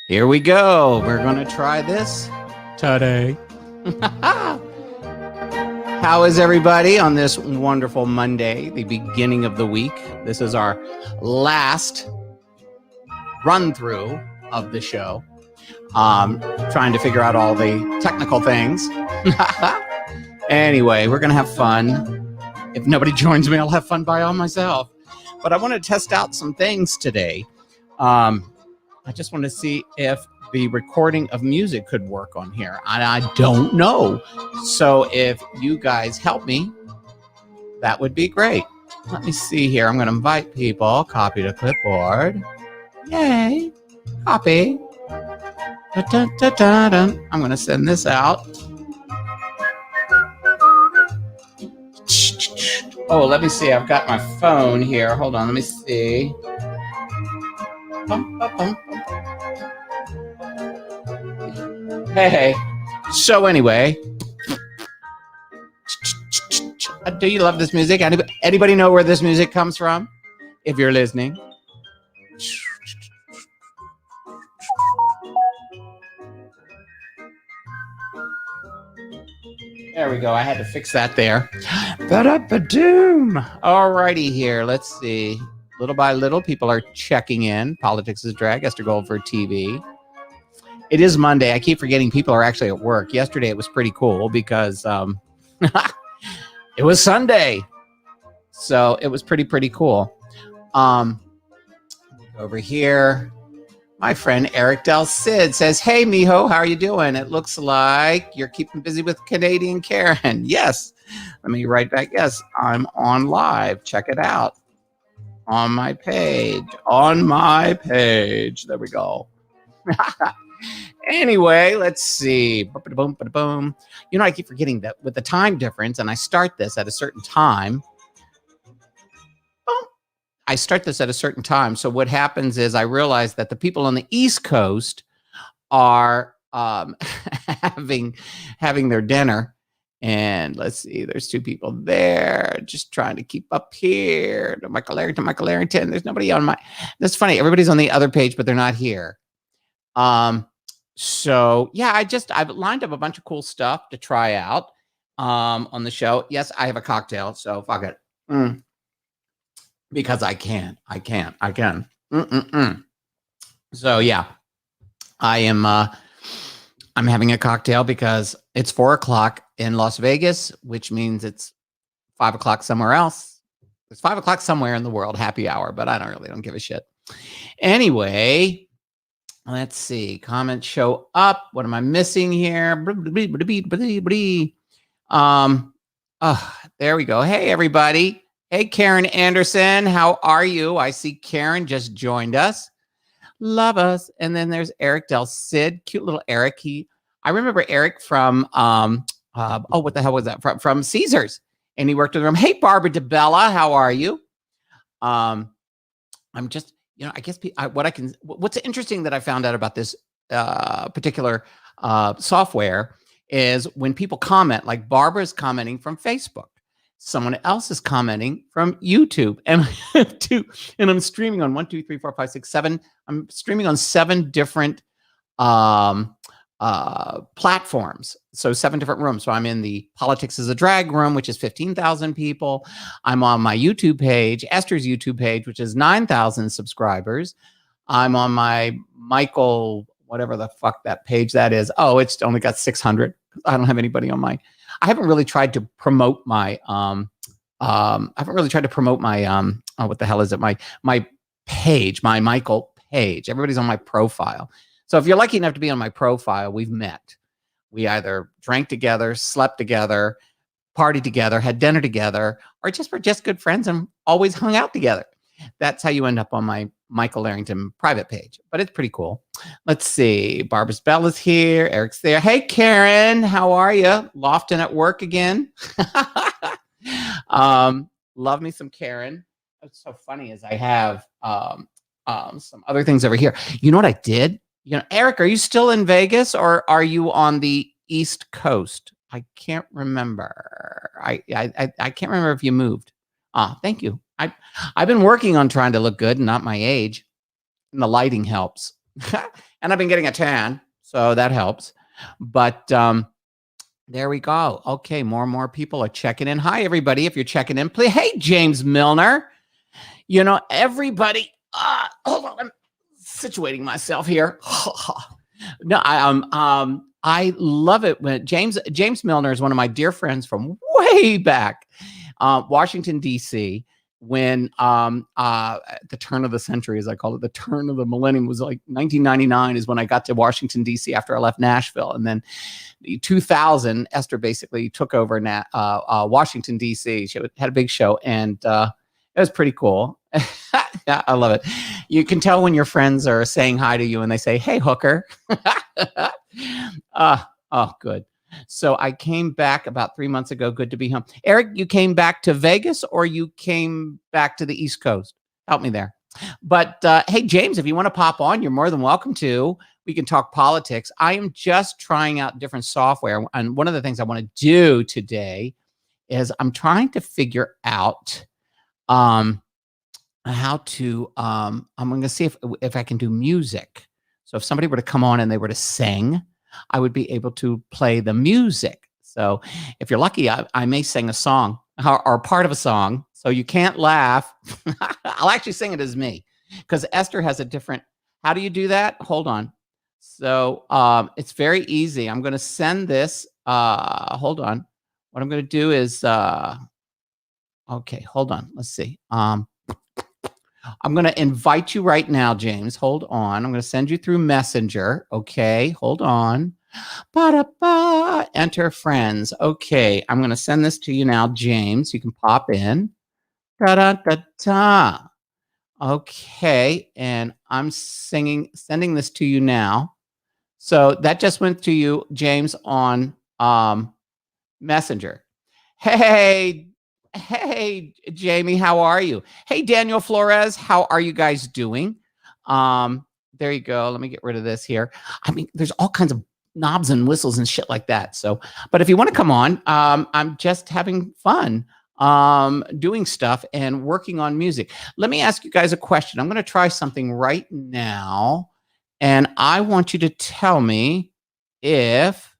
Here we go. We're going to try this today. How is everybody on this wonderful Monday, the beginning of the week? This is our last run through of the show. Trying to figure out all the technical things. Anyway, we're going to have fun. If nobody joins me, I'll have fun by all myself. But I want to test out some things today. I just want to see if the recording of music could work on here. And I don't know. So if you guys help me, that would be great. Let me see here. I'm going to invite people. Copy to clipboard. Yay. Copy. Da-da-da-da-da. I'm going to send this out. Oh, let me see. I've got my phone here. Hold on. Let me see. Hey. So anyway, do you love this music? Anybody know where this music comes from? If you're listening. There we go. I had to fix that there. Ba-da-ba-doom. All righty here. Let's see. Little by little, people are checking in. Politics is Drag, Ester Goldberg TV. It is Monday. I keep forgetting people are actually at work. Yesterday, it was pretty cool because it was Sunday. So it was pretty cool. Over here, my friend Eric Del Cid says, hey, mijo, how are you doing? It looks like you're keeping busy with Canadian Karen. Yes. Let me write back. Yes, I'm on live. Check it out. On my page. There we go. Anyway, let's see. Boom. You know, I keep forgetting that with the time difference, and I start this at a certain time. So what happens is I realize that the people on the East Coast are having their dinner. And let's see, there's two people there just trying to keep up here. To Michael Arrington. There's nobody on my. That's funny. Everybody's on the other page, but they're not here. So yeah, I've lined up a bunch of cool stuff to try out on the show. Yes, I have a cocktail, so fuck it. Because I can. So yeah, I'm having a cocktail because it's 4:00 in Las Vegas, which means it's 5:00 somewhere else. It's 5:00 somewhere in the world, happy hour, but I don't give a shit. Anyway, let's see. Comments show up. What am I missing here? There we go. Hey, everybody. Hey, Karen Anderson. How are you? I see Karen just joined us. Love us. And then there's Eric Del Cid. Cute little Eric. I remember Eric from, what the hell was that? From Caesars. And he worked with them. Hey, Barbara DeBella. How are you? I'm just, I guess what's interesting that I found out about this particular software is when people comment, like Barbara's commenting from Facebook. Someone else is commenting from YouTube, and I'm streaming on 1, 2, 3, 4, 5, 6, 7. I'm streaming on 7 different platforms. So 7 different rooms. So I'm in the Politics is a Drag room, which is 15,000 people. I'm on my YouTube page, Esther's YouTube page, which is 9,000 subscribers. I'm on my Michael, whatever the fuck that page that is. Oh, it's only got 600. I don't have anybody on my. I haven't really tried to promote my what the hell is it? My page, my Michael page. Everybody's on my profile. So if you're lucky enough to be on my profile, we've met. We either drank together, slept together, partied together, had dinner together, or we're just good friends and always hung out together. That's how you end up on my Michael Arrington private page. But it's pretty cool. Let's see. Barbara's Bell is here. Eric's there. Hey, Karen. How are you? Lofton at work again. Love me some Karen. What's so funny is I have some other things over here. You know what I did? Eric, are you still in Vegas or are you on the East Coast? I can't remember. I can't remember if you moved. Thank you. I've been working on trying to look good and not my age, and the lighting helps. and I've been getting a tan, so that helps. But there we go. Okay, more and more people are checking in. Hi, everybody. If you're checking in, please. Hey, James Milner. You know, everybody. Hold on, I'm situating myself here. No, I love it when James Milner is one of my dear friends from way back, Washington D.C. When at the turn of the century, as I call it, the turn of the millennium was like 1999 is when I got to Washington D.C. after I left Nashville, and then 2000, Esther basically took over Washington D.C. She had a big show, and it was pretty cool. Yeah, I love it. You can tell when your friends are saying hi to you and they say, "Hey, hooker." Oh, good. So I came back about 3 months ago. Good to be home. Eric, you came back to Vegas or you came back to the East Coast? Help me there. But hey, James, if you want to pop on, you're more than welcome to. We can talk politics. I am just trying out different software. And one of the things I want to do today is I'm trying to figure out how to, I'm going to see if I can do music. So if somebody were to come on and they were to sing, I would be able to play the music. So if you're lucky, I may sing a song or part of a song. So you can't laugh. I'll actually sing it as me because Esther has a different, how do you do that? Hold on. So it's very easy. I'm going to send this. Hold on. What I'm going to do is, okay, hold on. Let's see. I'm going to invite you right now, James. Hold on. I'm going to send you through Messenger. Okay, hold on. Ba-da-ba. Enter friends. Okay, I'm going to send this to you now, James. You can pop in. Da-da-da-da. Okay, and I'm sending this to you now. So that just went to you, James, on Messenger. Hey, Jamie, how are you? Hey, Daniel Flores, how are you guys doing? There you go. Let me get rid of this here. I mean, there's all kinds of knobs and whistles and shit like that. So, but if you want to come on, I'm just having fun doing stuff and working on music. Let me ask you guys a question. I'm going to try something right now, and I want you to tell me if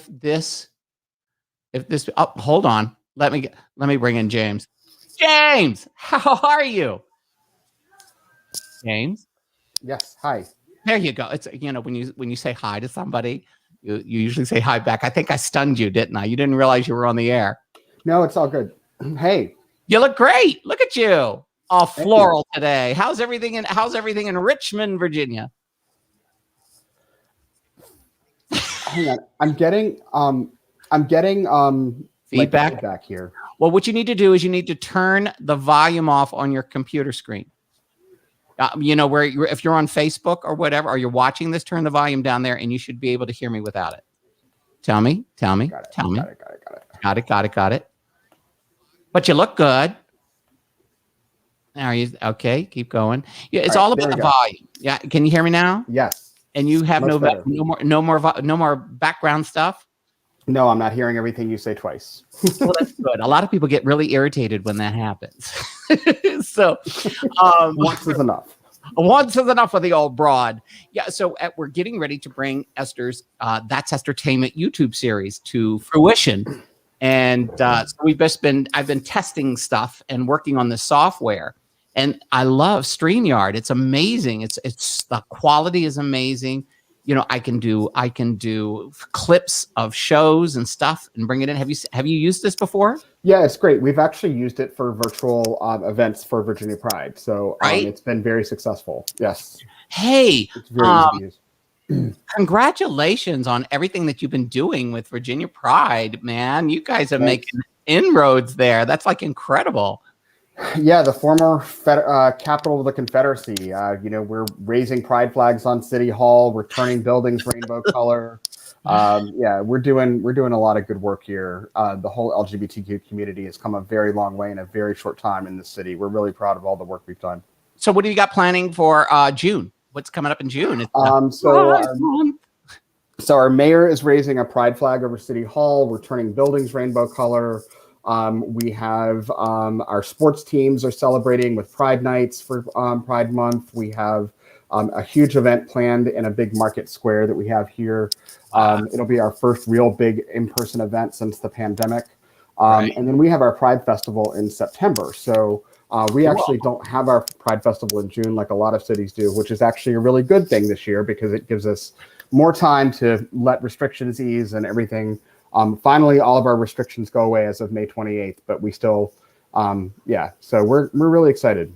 this. Oh, hold on. Let me bring in James. James, how are you? James? Yes. Hi. There you go. It's, you know, when you say hi to somebody, you usually say hi back. I think I stunned you, didn't I? You didn't realize you were on the air. No, it's all good. Hey. You look great. Look at you. All floral today. How's everything in Richmond, Virginia? Hang on. I'm getting feedback back here. Well, what you need to do is you need to turn the volume off on your computer screen. You know, where if you're on Facebook or whatever, or you're watching this, turn the volume down there and you should be able to hear me without it. Tell me. Got it. But you look good. Are you okay? Keep going. Yeah, it's all about the volume. Yeah. Can you hear me now? Yes. And you have no more background stuff? No, I'm not hearing everything you say twice. Well, that's good. A lot of people get really irritated when that happens. So once is enough. Once is enough with the old broad. Yeah. So we're getting ready to bring Esther's That's Estertainment YouTube series to fruition. And so I've been testing stuff and working on the software. And I love StreamYard. It's amazing. It's the quality is amazing. You know, I can do clips of shows and stuff and bring it in. Have you used this before? Yeah, it's great. We've actually used it for virtual events for Virginia Pride. So it's been very successful. Yes. Hey, it's very easy to use. Congratulations on everything that you've been doing with Virginia Pride, man. You guys are making inroads there. That's like incredible. Yeah, the former capital of the Confederacy. You know, we're raising pride flags on City Hall. We're turning buildings rainbow color. Yeah, we're doing a lot of good work here. The whole LGBTQ community has come a very long way in a very short time in this city. We're really proud of all the work we've done. So, what do you got planning for June? What's coming up in June? So our mayor is raising a pride flag over City Hall. We're turning buildings rainbow color. We have our sports teams are celebrating with Pride Nights for Pride Month. We have a huge event planned in a big market square that we have here. It'll be our first real big in-person event since the pandemic. And then we have our Pride Festival in September. So we actually don't have our Pride Festival in June like a lot of cities do, which is actually a really good thing this year because it gives us more time to let restrictions ease and everything. Finally, all of our restrictions go away as of May 28th, but we still, so we're really excited.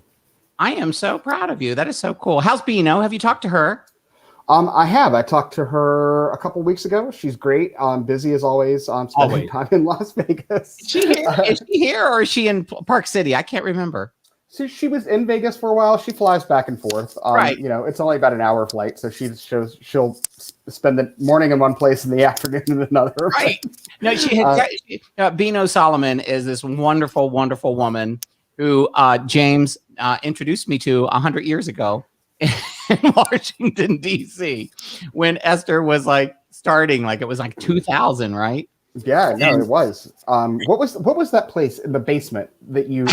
I am so proud of you. That is so cool. How's Bino? Have you talked to her? I have. I talked to her a couple weeks ago. She's great. Busy as always. Spending time in Las Vegas. Is she here? Is she here or is she in Park City? I can't remember. So she was in Vegas for a while. She flies back and forth. You know, it's only about an hour flight, so she'll spend the morning in one place and the afternoon in another. Right. No, Bino Solomon is this wonderful, wonderful woman who James introduced me to 100 years ago in Washington, D.C. when Esther was like starting, like it was like 2000, right? Yeah, no, it was. What was that place in the basement that you?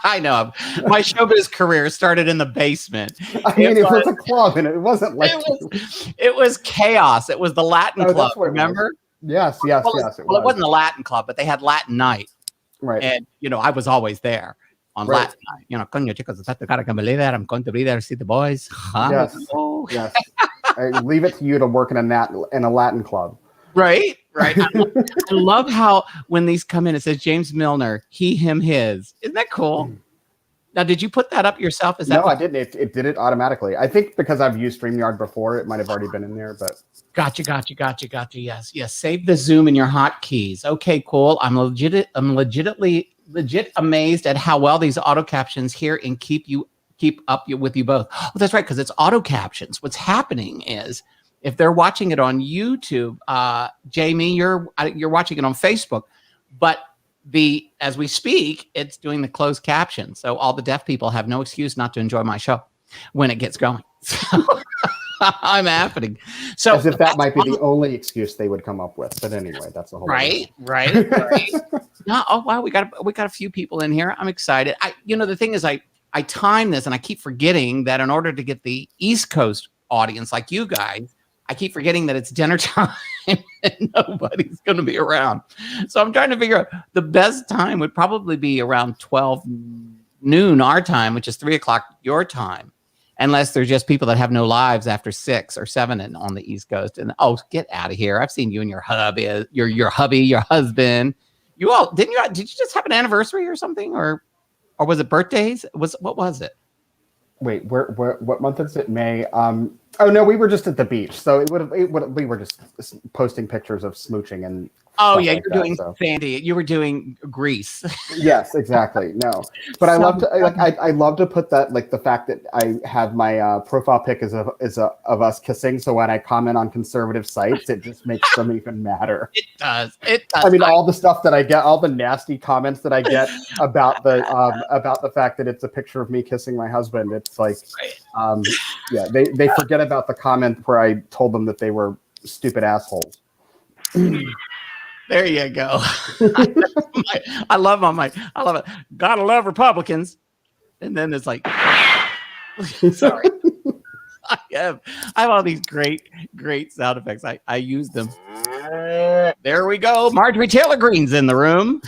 I know. My showbiz career started in the basement. I mean, it was a club, and it wasn't like it was chaos. It was the Latin Club. Remember? Yes. It wasn't the Latin Club, but they had Latin night. Right. And I was always there on Latin night. Coño, chicos, I can believe that. I'm going to be there to see the boys. Yes. Yes. I leave it to you to work in a Latin club. Right. I love how when these come in, it says James Milner, he, him, his. Isn't that cool? Now, did you put that up yourself? No, I didn't. It did it automatically. I think because I've used StreamYard before, it might have already been in there. But gotcha. Yes. Save the Zoom in your hotkeys. Okay, cool. I'm legit amazed at how well these auto captions hear and keep up with you both. Oh, that's right, because it's auto captions. What's happening is, if they're watching it on YouTube, Jamie, you're watching it on Facebook, but as we speak, it's doing the closed caption. So all the deaf people have no excuse not to enjoy my show when it gets going. So I'm happening. So as if that might be the only excuse they would come up with. But anyway, that's the whole right. No, oh wow, we got a few people in here. I'm excited. The thing is, I time this and I keep forgetting that in order to get the East Coast audience like you guys, I keep forgetting that it's dinner time and nobody's going to be around. So I'm trying to figure out the best time would probably be around 12 noon our time, which is 3 o'clock your time, unless there's just people that have no lives after 6 or 7 on the East Coast. And get out of here! I've seen you and your hubby, your husband. Did you just have an anniversary or something, or was it birthdays? What was it? Wait, what month is it? May. Oh no, we were just at the beach, so we were just posting pictures of smooching and. Oh yeah, you're doing Sandy. You were doing Greece. Yes, exactly. No, but I love to I love to put that, like the fact that I have my profile pic is of us kissing. So when I comment on conservative sites, it just makes them even madder. It does. I mean, all the stuff that I get, all the nasty comments that I get about the fact that it's a picture of me kissing my husband. It's like, they forget about the comment where I told them that they were stupid assholes. There you go. I love it. Gotta love Republicans. And then it's like, sorry. I have all these great sound effects. I use them. There we go. Marjorie Taylor Greene's in the room.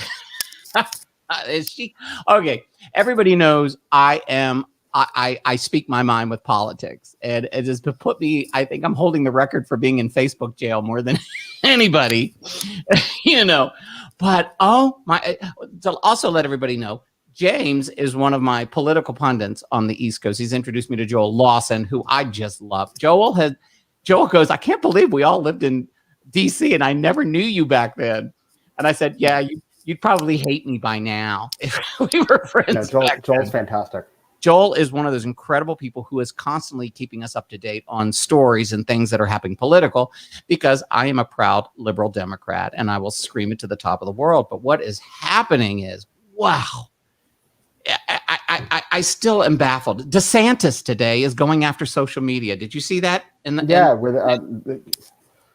Is she? Okay. Everybody knows I speak my mind with politics, and it is to put me. I think I'm holding the record for being in Facebook jail more than anybody, But to also let everybody know, James is one of my political pundits on the East Coast. He's introduced me to Joel Lawson, who I just love. Joel goes, I can't believe we all lived in DC and I never knew you back then. And I said, yeah, you'd probably hate me by now if we were friends. Joel's fantastic. Joel is one of those incredible people who is constantly keeping us up to date on stories and things that are happening political, because I am a proud liberal Democrat and I will scream it to the top of the world. But what is happening is, wow, I still am baffled. DeSantis today is going after social media. Did you see that?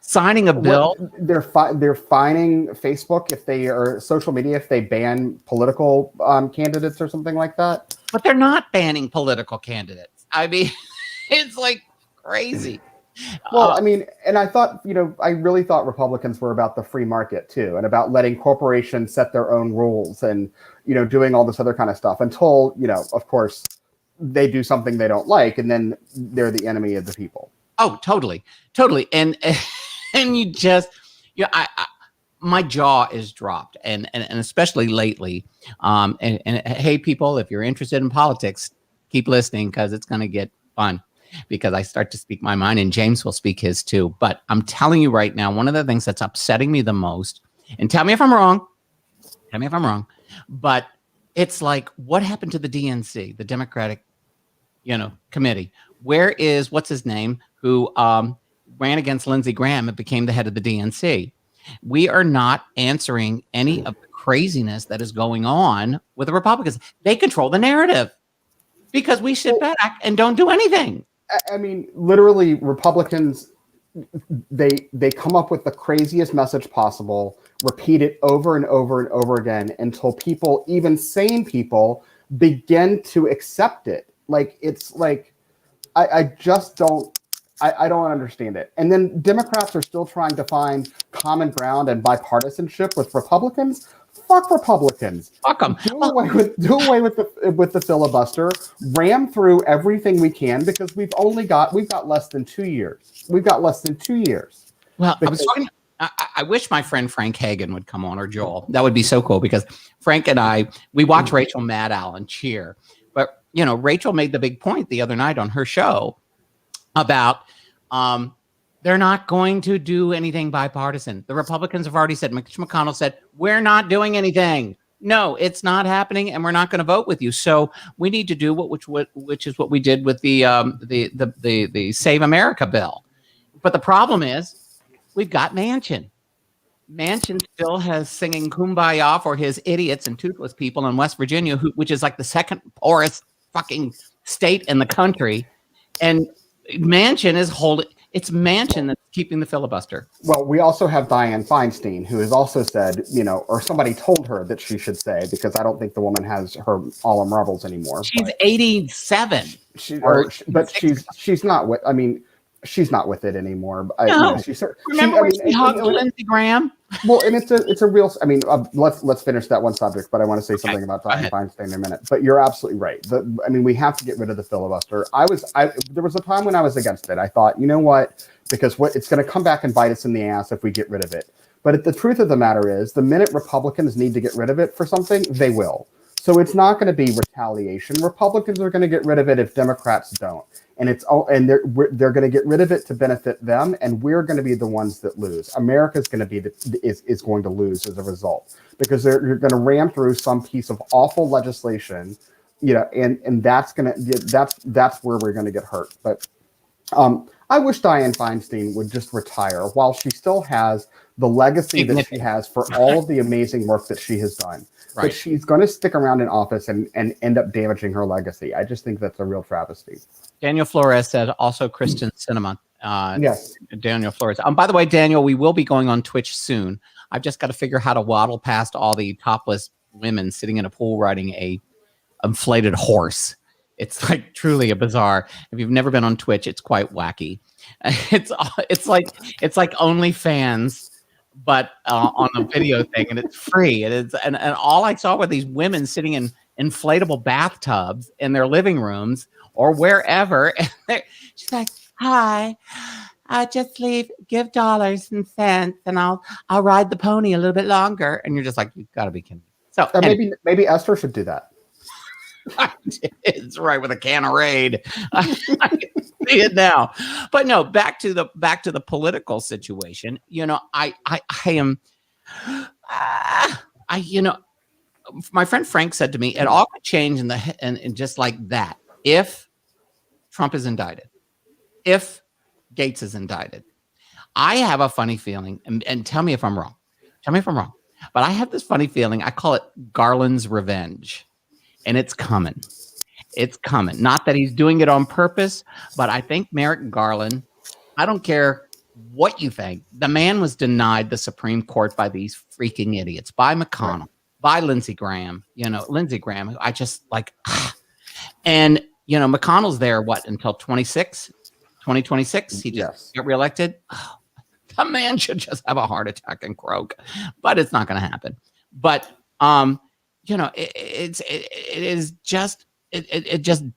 signing a bill. They're fining Facebook if they or social media if they ban political candidates or something like that. But they're not banning political candidates. I mean, it's like crazy. Well, I mean, and I thought, I really thought Republicans were about the free market too, and about letting corporations set their own rules and, doing all this other kind of stuff until, of course, they do something they don't like, and then they're the enemy of the people. Oh, totally. And you just, my jaw is dropped, and especially lately. And hey, people, if you're interested in politics, keep listening because it's going to get fun. Because I start to speak my mind, and James will speak his too. But I'm telling you right now, one of the things that's upsetting me the most, and tell me if I'm wrong, but it's like, what happened to the DNC, the Democratic, committee? Where is, what's his name, who ran against Lindsey Graham and became the head of the DNC? We are not answering any of the craziness that is going on with the Republicans. They control the narrative because we sit back and don't do anything. I mean, literally, Republicans, they come up with the craziest message possible, repeat it over and over and over again until people, even sane people, begin to accept it. Like, it's like, I just don't, I don't understand it. And then Democrats are still trying to find common ground and bipartisanship with Republicans. Fuck Republicans. Fuck them. Do away with the filibuster. Ram through everything we can because we've got less than 2 years. We've got less than 2 years. Well, I wish my friend Frank Hagan would come on, or Joel. That would be so cool because Frank and we watch Rachel Maddow and cheer. But Rachel made the big point the other night on her show about they're not going to do anything bipartisan. The Republicans have already said, Mitch McConnell said, we're not doing anything. No, it's not happening, and we're not going to vote with you. So we need to do which is what we did with the Save America bill. But the problem is we've got Manchin. Manchin still has singing Kumbaya for his idiots and toothless people in West Virginia, which is like the second poorest fucking state in the country. And Manchin is it's Manchin that's keeping the filibuster. Well, we also have Dianne Feinstein, who has also said, or somebody told her that she should say, because I don't think the woman has her all in marbles anymore. She's 87. She's not with. I mean, she's not with it anymore. No. Remember when she hugged Lindsey Graham? Well, and it's a real. I mean, let's finish that one subject, but I want to say something about Dianne Feinstein in a minute. But you're absolutely right. We have to get rid of the filibuster. There was a time when I was against it. I thought, you know what? Because it's going to come back and bite us in the ass if we get rid of it. But the truth of the matter is, the minute Republicans need to get rid of it for something, they will. So it's not going to be retaliation. Republicans are going to get rid of it if Democrats don't. And they're going to get rid of it to benefit them, and we're going to be the ones that lose. America's going to be is going to lose as a result because you're going to ram through some piece of awful legislation, and that's where we're going to get hurt. But I wish Dianne Feinstein would just retire while she still has the legacy that she has for all of the amazing work that she has done. Right. But she's going to stick around in office and end up damaging her legacy. I just think that's a real travesty. Daniel Flores said also Christian Cinema. Yes. Daniel Flores. By the way, Daniel, we will be going on Twitch soon. I've just got to figure how to waddle past all the topless women sitting in a pool riding a inflated horse. It's like truly a bizarre. If you've never been on Twitch, it's quite wacky. It's like OnlyFans, but on a video thing, and it's free. And all I saw were these women sitting in inflatable bathtubs in their living rooms or wherever. And she's like, "Hi, just give dollars and cents, and I'll ride the pony a little bit longer." And you're just like, "You've got to be kidding me." So maybe Esther should do that. It's right with a can of Raid. I can see it now. But no, back to the political situation. I am. My friend Frank said to me, "It all could change and just like that if Trump is indicted, if Gates is indicted." I have a funny feeling, and tell me if I'm wrong. But I have this funny feeling. I call it Garland's revenge. And it's coming. It's coming. Not that he's doing it on purpose, but I think Merrick Garland, I don't care what you think. The man was denied the Supreme Court by these freaking idiots, by McConnell, Right. by Lindsey Graham. Lindsey Graham, I just like, and McConnell's there, what, until 2026? He just got reelected. Oh, the man should just have a heart attack and croak, but it's not going to happen. But it just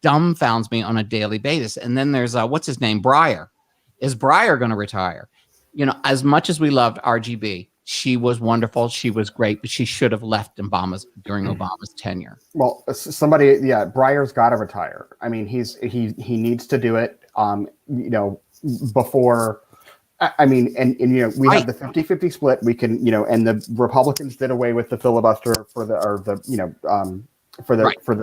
dumbfounds me on a daily basis. And then there's what's his name, Breyer. Is Breyer going to retire? As much as we loved RGB, she was wonderful, she was great, but she should have left during Obama's tenure. Well, Breyer's got to retire. I mean, he needs to do it. Before. I mean, and we have the 50-50 split. We can, and the Republicans did away with the filibuster for the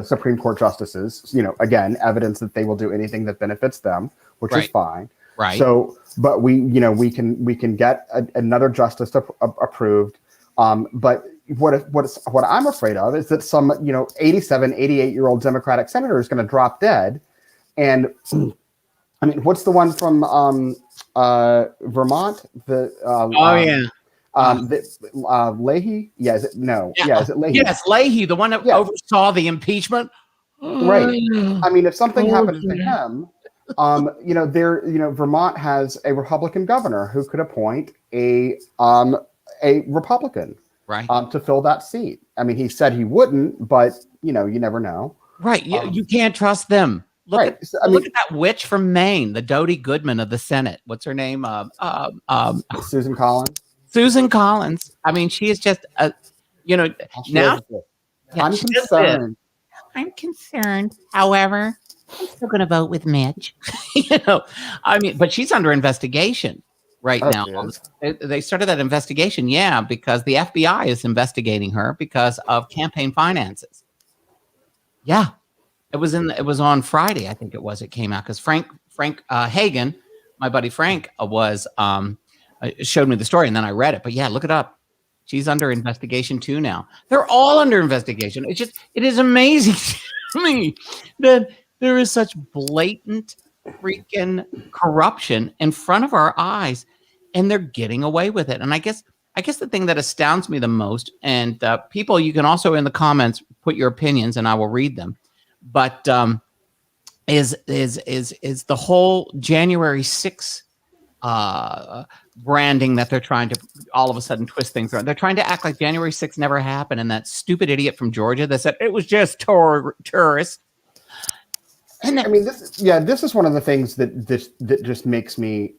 Supreme Court justices. Again, evidence that they will do anything that benefits them, which is fine. Right. So, but we can get another justice approved. But what I'm afraid of is that some 87, 88-year-old Democratic senator is going to drop dead, and I mean, what's the one from Vermont? Leahy? Yeah, is it? No. Yeah, is it Leahy? Yes, Leahy, the one that oversaw the impeachment. Right. I mean, if something happens to him, Vermont has a Republican governor who could appoint a Republican to fill that seat. I mean, he said he wouldn't, but you never know. Right. You can't trust them. Look at that witch from Maine, the Dodie Goodman of the Senate. What's her name? Susan Collins. Susan Collins. I mean, she is just now. I'm concerned. I'm concerned. However, I'm still going to vote with Mitch. I mean, but she's under investigation right now. They started that investigation, because the FBI is investigating her because of campaign finances. Yeah. It was on Friday, I think it came out, because Frank Hagen, my buddy Frank, showed me the story, and then I read it. But yeah, look it up. She's under investigation too now. They're all under investigation. It is amazing to me that there is such blatant freaking corruption in front of our eyes, and they're getting away with it. And I guess the thing that astounds me the most, and people, you can also in the comments put your opinions, and I will read them. But is the whole January 6th branding that they're trying to all of a sudden twist things around. They're trying to act like January 6th never happened, and that stupid idiot from Georgia that said it was just tourists. And I mean, this is one of the things that just makes me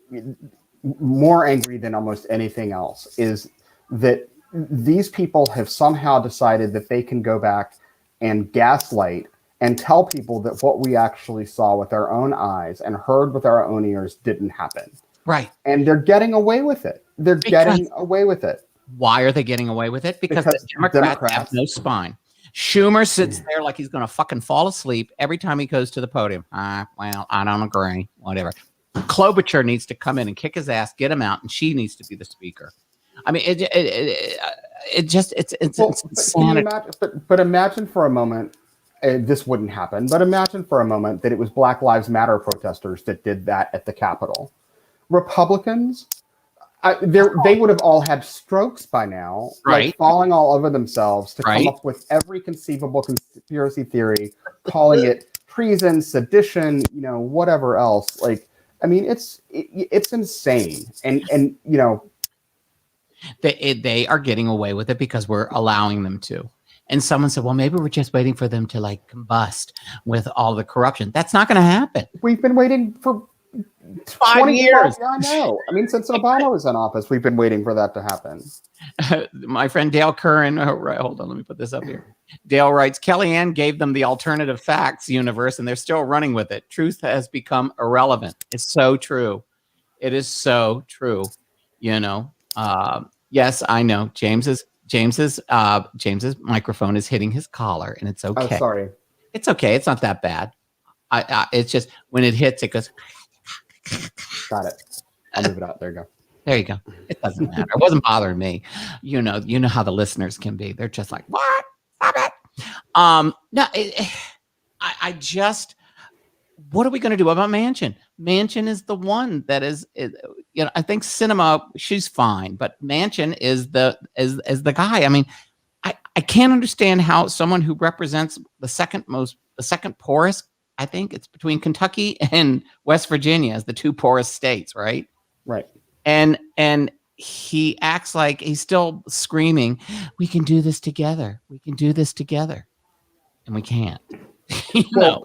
more angry than almost anything else, is that these people have somehow decided that they can go back and gaslight and tell people that what we actually saw with our own eyes and heard with our own ears didn't happen. Right. And they're getting away with it. Getting away with it. Why are they getting away with it? Because the Democrats have no spine. Schumer sits there like he's going to fucking fall asleep every time he goes to the podium. Well, I don't agree. Whatever. Klobuchar needs to come in and kick his ass, get him out, and she needs to be the speaker. I mean, it's insanity. But imagine for a moment, this wouldn't happen, but imagine for a moment that it was Black Lives Matter protesters that did that at the Capitol. Republicans, they would have all had strokes by now, like falling all over themselves to come up with every conceivable conspiracy theory, calling it treason, sedition, whatever else. Like, I mean, it's insane, and they are getting away with it because we're allowing them to. And someone said, well, maybe we're just waiting for them to like combust with all the corruption. That's not going to happen. We've been waiting for 5 years. I know. I mean, since Obama was in office, we've been waiting for that to happen. My friend Dale Curran, hold on, let me put this up here. Dale writes, Kellyanne gave them the alternative facts universe, and they're still running with it. Truth has become irrelevant. It's so true. It is so true. Yes, I know. James's microphone is hitting his collar, and it's okay. Oh, sorry. It's okay. It's not that bad. It's just when it hits, it goes. Got it. I'll move it out. There you go. There you go. It doesn't matter. It wasn't bothering me. You know how the listeners can be. They're just like, what? Stop it. No, I just what are we going to do about Manchin? Manchin is the one that I think Sinema, she's fine, but Manchin is the guy. I mean, I can't understand how someone who represents the second poorest, I think it's between Kentucky and West Virginia as the two poorest states, right? Right. And he acts like he's still screaming, we can do this together. We can do this together. And we can't.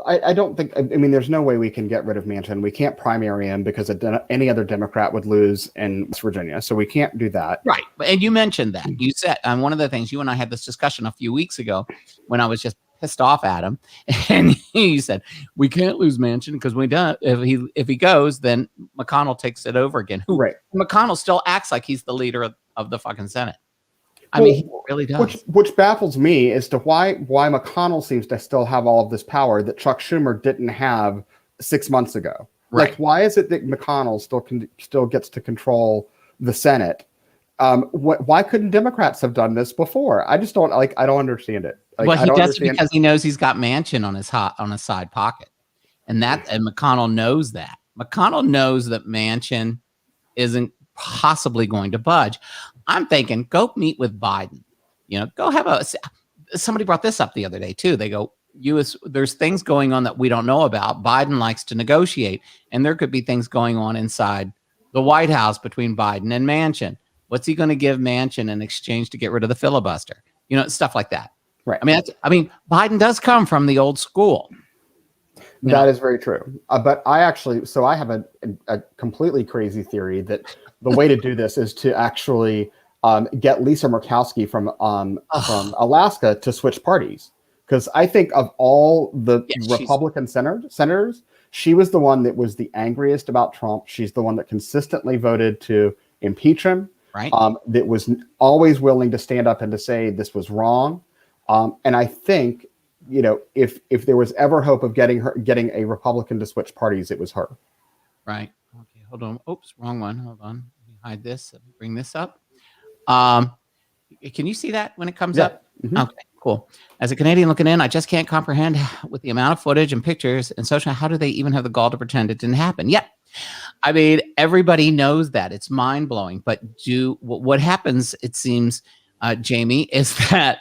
I don't think, I mean, there's no way we can get rid of Manchin. We can't primary him because any other Democrat would lose in West Virginia. So we can't do that. Right. And you mentioned that. You said, one of the things, you and I had this discussion a few weeks ago when I was just pissed off at him. And he said, we can't lose Manchin because if he goes, then McConnell takes it over again. Right. McConnell still acts like he's the leader of the fucking Senate. I mean, he really does. Which baffles me as to why McConnell seems to still have all of this power that Chuck Schumer didn't have 6 months ago. Right. Like, why is it that McConnell still gets to control the Senate? Why couldn't Democrats have done this before? I just don't I don't understand it. Well, he does it because he knows he's got Manchin on his side pocket, and McConnell knows that. McConnell knows that Manchin isn't possibly going to budge. I'm thinking, go meet with Biden. Go have somebody brought this up the other day too. They go, there's things going on that we don't know about. Biden likes to negotiate, and there could be things going on inside the White House between Biden and Manchin. What's he going to give Manchin in exchange to get rid of the filibuster? Stuff like that. Right. I mean, Biden does come from the old school. That is very true. But I have a completely crazy theory that the way to do this is to actually get Lisa Murkowski from Alaska to switch parties. Because I think of all the Republican senators, she was the one that was the angriest about Trump. She's the one that consistently voted to impeach him. Right. That was always willing to stand up and to say this was wrong. And I think, if there was ever hope of getting a Republican to switch parties, it was her. Right. Okay. Hold on. Oops, wrong one. Hold on. Let me hide this. Let me bring this up. Can you see that when it comes up? Mm-hmm. Okay, cool. As a Canadian looking in, I just can't comprehend with the amount of footage and pictures and social, how do they even have the gall to pretend it didn't happen? Yeah. I mean, everybody knows that. It's mind blowing. But what happens, it seems, Jamie, is that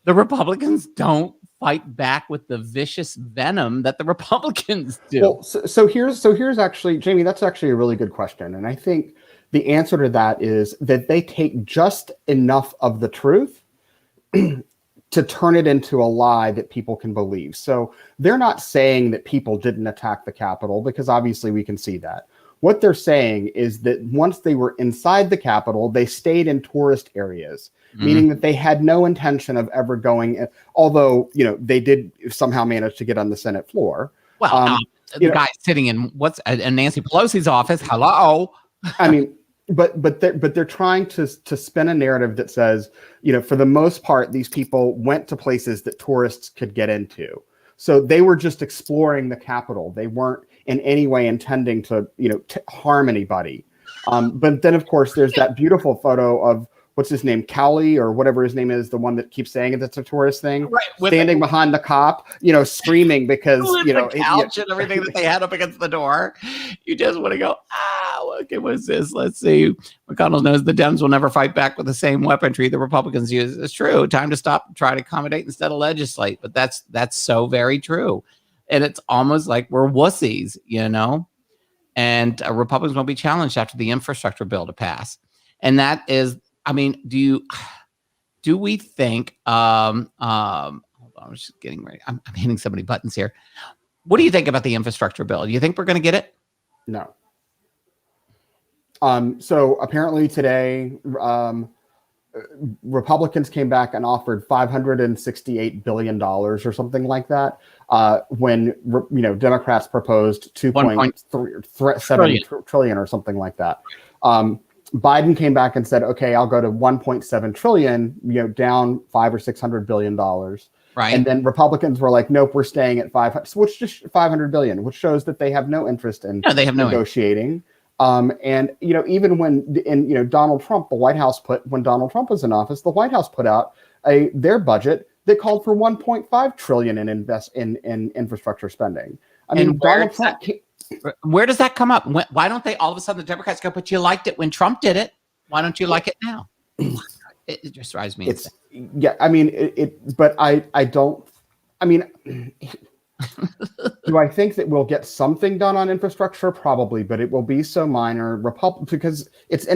the Republicans don't fight back with the vicious venom that the Republicans do. Well, so here's actually, Jamie, that's actually a really good question. And I think the answer to that is that they take just enough of the truth to turn it into a lie that people can believe. So they're not saying that people didn't attack the Capitol, because obviously we can see that. What they're saying is that once they were inside the Capitol, they stayed in tourist areas, meaning that they had no intention of ever going, although, they did somehow manage to get on the Senate floor. Well, the guy sitting in Nancy Pelosi's office. Hello. I mean, but they're trying to spin a narrative that says, for the most part, these people went to places that tourists could get into. So they were just exploring the Capitol. They weren't in any way intending to, harm anybody. But then, of course, there's that beautiful photo of what's his name, Cowley or whatever his name is, the one that keeps saying it's a tourist thing, right, standing behind the cop, screaming because, the couch and everything that they had up against the door. You just want to go, look, it was this. Let's see. McConnell knows the Dems will never fight back with the same weaponry the Republicans use. It's true. Time to stop, try to accommodate instead of legislate. But that's so very true. And it's almost like we're wussies, and Republicans won't be challenged after the infrastructure bill to pass. And that is, I mean, do we think, hold on, I'm just getting ready. I'm hitting so many buttons here. What do you think about the infrastructure bill? Do you think we're going to get it? No. So apparently today, Republicans came back and offered $568 billion or something like that. When Democrats proposed 2.7 trillion or something like that. Biden came back and said, "Okay, I'll go to 1.7 trillion, down $500 or $600 billion." Right. And then Republicans were like, "Nope, we're staying at 500 billion," which shows that they have no interest in negotiating. And even when Donald Trump, when Donald Trump was in office, the White House put out their budget that called for 1.5 trillion in infrastructure spending. I mean, Donald Trump. Where does that come up? Why don't they all of a sudden the Democrats go, but you liked it when Trump did it. Why don't you like it now? It just drives me insane. Yeah, I mean, but I don't. I mean, do I think that we'll get something done on infrastructure? Probably, but it will be so minor. Because it's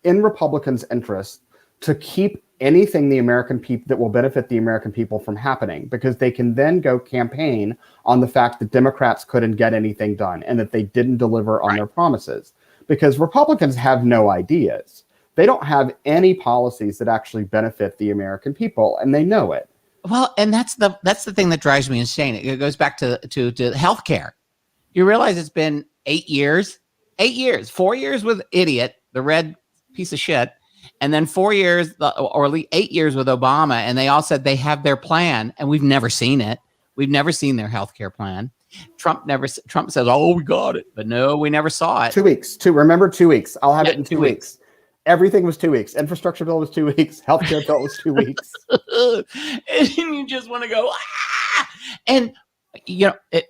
in Republicans' interest to keep anything that will benefit the American people from happening, because they can then go campaign on the fact that Democrats couldn't get anything done and that they didn't deliver on their promises. Because Republicans have no ideas. They don't have any policies that actually benefit the American people, and they know it. Well, and that's the thing that drives me insane. It goes back to healthcare. You realize it's been 8 years, 4 years with idiot, the red piece of shit, and then 4 years or at least 8 years with Obama, and they all said they have their plan, and we've never seen it. We've never seen their healthcare plan. Trump says, "Oh, we got it," but no, we never saw it. 2 weeks. Remember 2 weeks. I'll have it in 2 weeks. Everything was 2 weeks. Infrastructure bill was 2 weeks. Healthcare bill was 2 weeks. And you just want to go, ah! And, you know,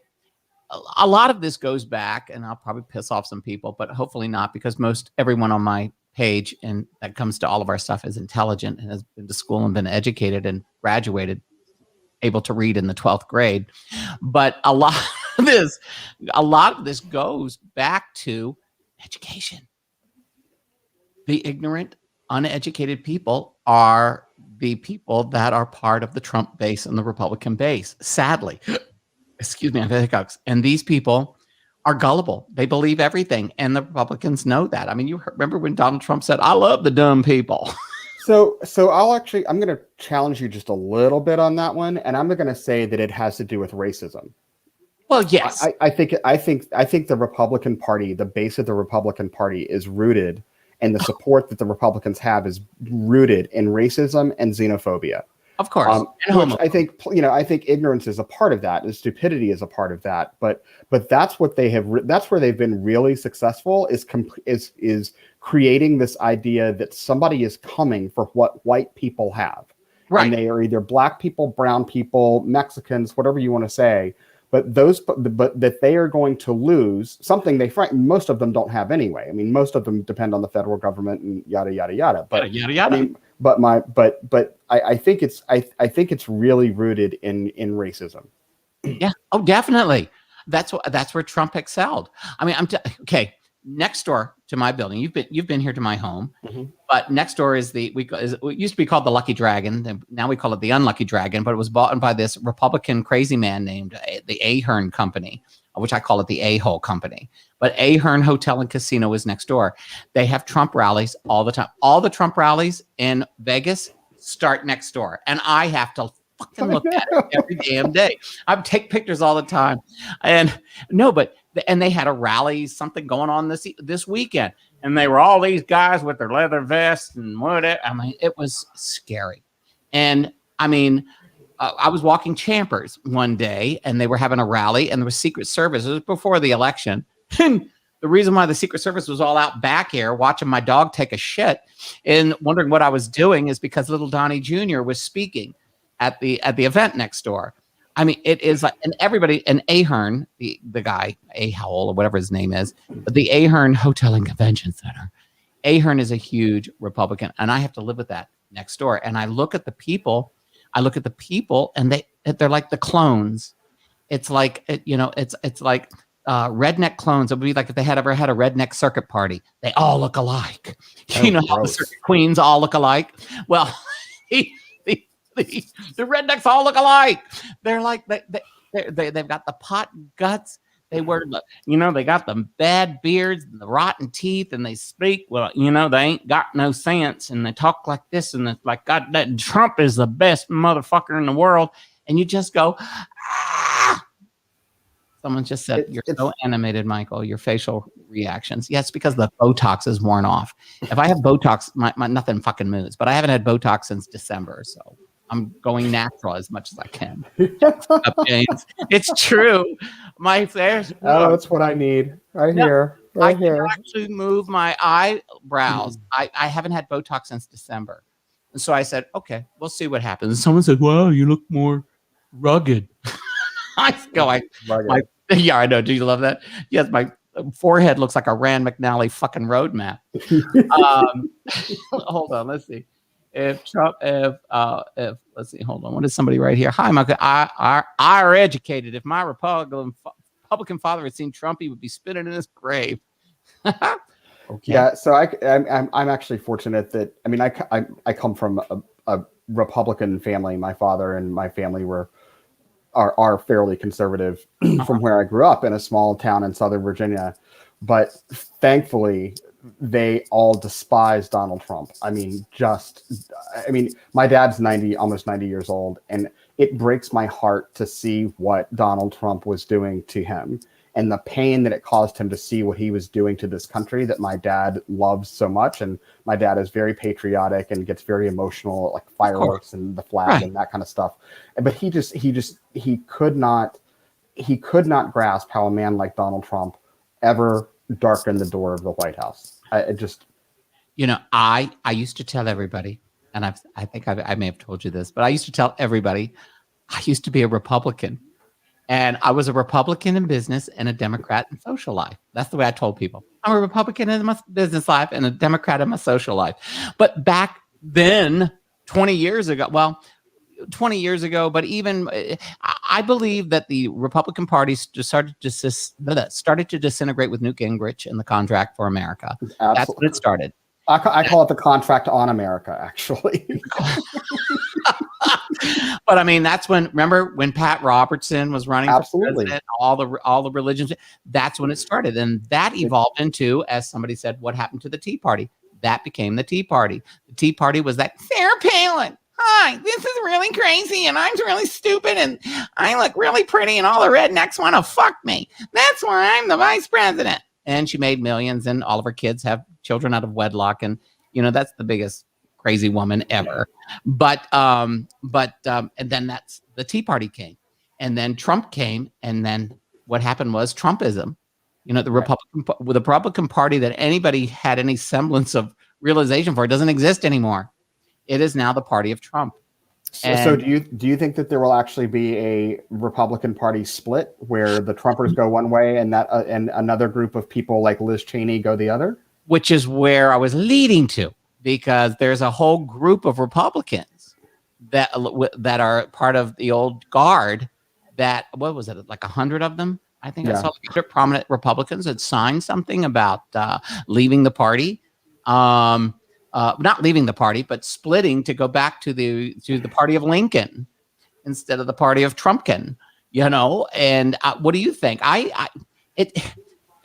a lot of this goes back, and I'll probably piss off some people, but hopefully not, because everyone on my page and that comes to all of our stuff is intelligent and has been to school and been educated and graduated, able to read in the 12th grade. But a lot of this goes back to education. The ignorant, uneducated people are the people that are part of the Trump base and the Republican base. Sadly, excuse me, I've had hiccups. And these people are gullible. They believe everything. And the Republicans know that. I mean, you remember when Donald Trump said, "I love the dumb people." So I'm going to challenge you just a little bit on that one. And I'm going to say that it has to do with racism. Well, yes. I think the Republican Party, the base of the Republican Party is rooted, and the support that the Republicans have is rooted in racism and xenophobia. Of course. Which I think ignorance is a part of that, and stupidity is a part of that. But that's what that's where they've been really successful, is creating this idea that somebody is coming for what white people have. Right. And they are either black people, brown people, Mexicans, whatever you want to say. But that they are going to lose something most of them don't have anyway. I mean, most of them depend on the federal government and yada yada yada. But yada yada. I mean, I think it's really rooted in racism. Yeah. Oh, definitely. That's where Trump excelled. I mean, okay. Next door to my building, you've been here to my home, but next door is it used to be called the Lucky Dragon. Now we call it the Unlucky Dragon, but it was bought by this Republican crazy man named the Ahern Company, which I call it the A-hole company. But Ahern Hotel and Casino is next door. They have Trump rallies all the time. All the Trump rallies in Vegas start next door, and I have to fucking look at it every damn day. I take pictures all the time, and they had a rally, something going on this weekend, and they were all these guys with their leather vests and whatever. I mean, it was scary. And I mean, I was walking Champers one day, and they were having a rally, and there was Secret Service. It was before the election. And the reason why the Secret Service was all out back here watching my dog take a shit and wondering what I was doing is because little Donnie Jr. was speaking at the event next door. I mean, it is like, and everybody, and Ahern, the guy, Ahowell or whatever his name is, the Ahern Hotel and Convention Center. Ahern is a huge Republican, and I have to live with that next door. And I look at the people, and they're like the clones. It's like, it's like redneck clones. It would be like if they had ever had a redneck circuit party. They all look alike. You know how the circuit queens all look alike? Well, the rednecks all look alike. They're like they've got the pot guts. They wear they got the bad beards and the rotten teeth, and they speak they ain't got no sense, and they talk like this, and it's like, God, that Trump is the best motherfucker in the world, and you just go, ah. Someone just said you're so animated, Michael. Your facial reactions. Yes, because the Botox is worn off. If I have Botox, my nothing fucking moves. But I haven't had Botox since December, so I'm going natural as much as I can. James. It's true. My face. Oh, that's what I need. I hear. I can actually move my eyebrows. I haven't had Botox since December. And so I said, okay, we'll see what happens. And someone said, well, you look more rugged. I go, yeah, I know. Do you love that? Yes, my forehead looks like a Rand McNally fucking roadmap. Hold on, let's see. If Trump, if let's see, hold on. What is somebody right here? Hi, Michael. I are educated. If my Republican father had seen Trump, he would be spitting in his grave. Okay. Yeah, so I'm actually fortunate that I come from a Republican family. My father and my family are fairly conservative from where I grew up in a small town in Southern Virginia, but thankfully they all despise Donald Trump. My dad's almost 90 years old, and it breaks my heart to see what Donald Trump was doing to him and the pain that it caused him to see what he was doing to this country that my dad loves so much. And my dad is very patriotic and gets very emotional, like fireworks and the flag and that kind of stuff. But he could not grasp how a man like Donald Trump ever darkened the door of the White House. I used to tell everybody, and I think I may have told you this, but I used to tell everybody I used to be a Republican. And I was a Republican in business and a Democrat in social life. That's the way I told people. I'm a Republican in my business life and a Democrat in my social life. But back then, 20 years ago, but even I believe that the Republican Party started to disintegrate with Newt Gingrich and the Contract for America. Absolutely. That's when it started. I call it the Contract on America, actually. But that's remember when Pat Robertson was running for president, all the religions, that's when it started. And that evolved into, as somebody said, what happened to the Tea Party? That became the Tea Party. The Tea Party was that Sarah Palin. Hi, this is really crazy and I'm really stupid and I look really pretty and all the rednecks want to fuck me. That's why I'm the vice president. And she made millions and all of her kids have children out of wedlock. And, that's the biggest crazy woman ever. But and then that's the Tea Party came. And then Trump came. And then what happened was Trumpism. The Republican Party that anybody had any semblance of realization for, it doesn't exist anymore. It is now the party of Trump. So do you think that there will actually be a Republican Party split where the Trumpers go one way and another group of people like Liz Cheney go the other? Which is where I was leading to, because there's a whole group of Republicans that are part of the old guard. That, what was it, like 100 of them? I think I saw 100 prominent Republicans had signed something about leaving the party. Not leaving the party, but splitting to go back to the party of Lincoln instead of the party of Trumpkin, And what do you think?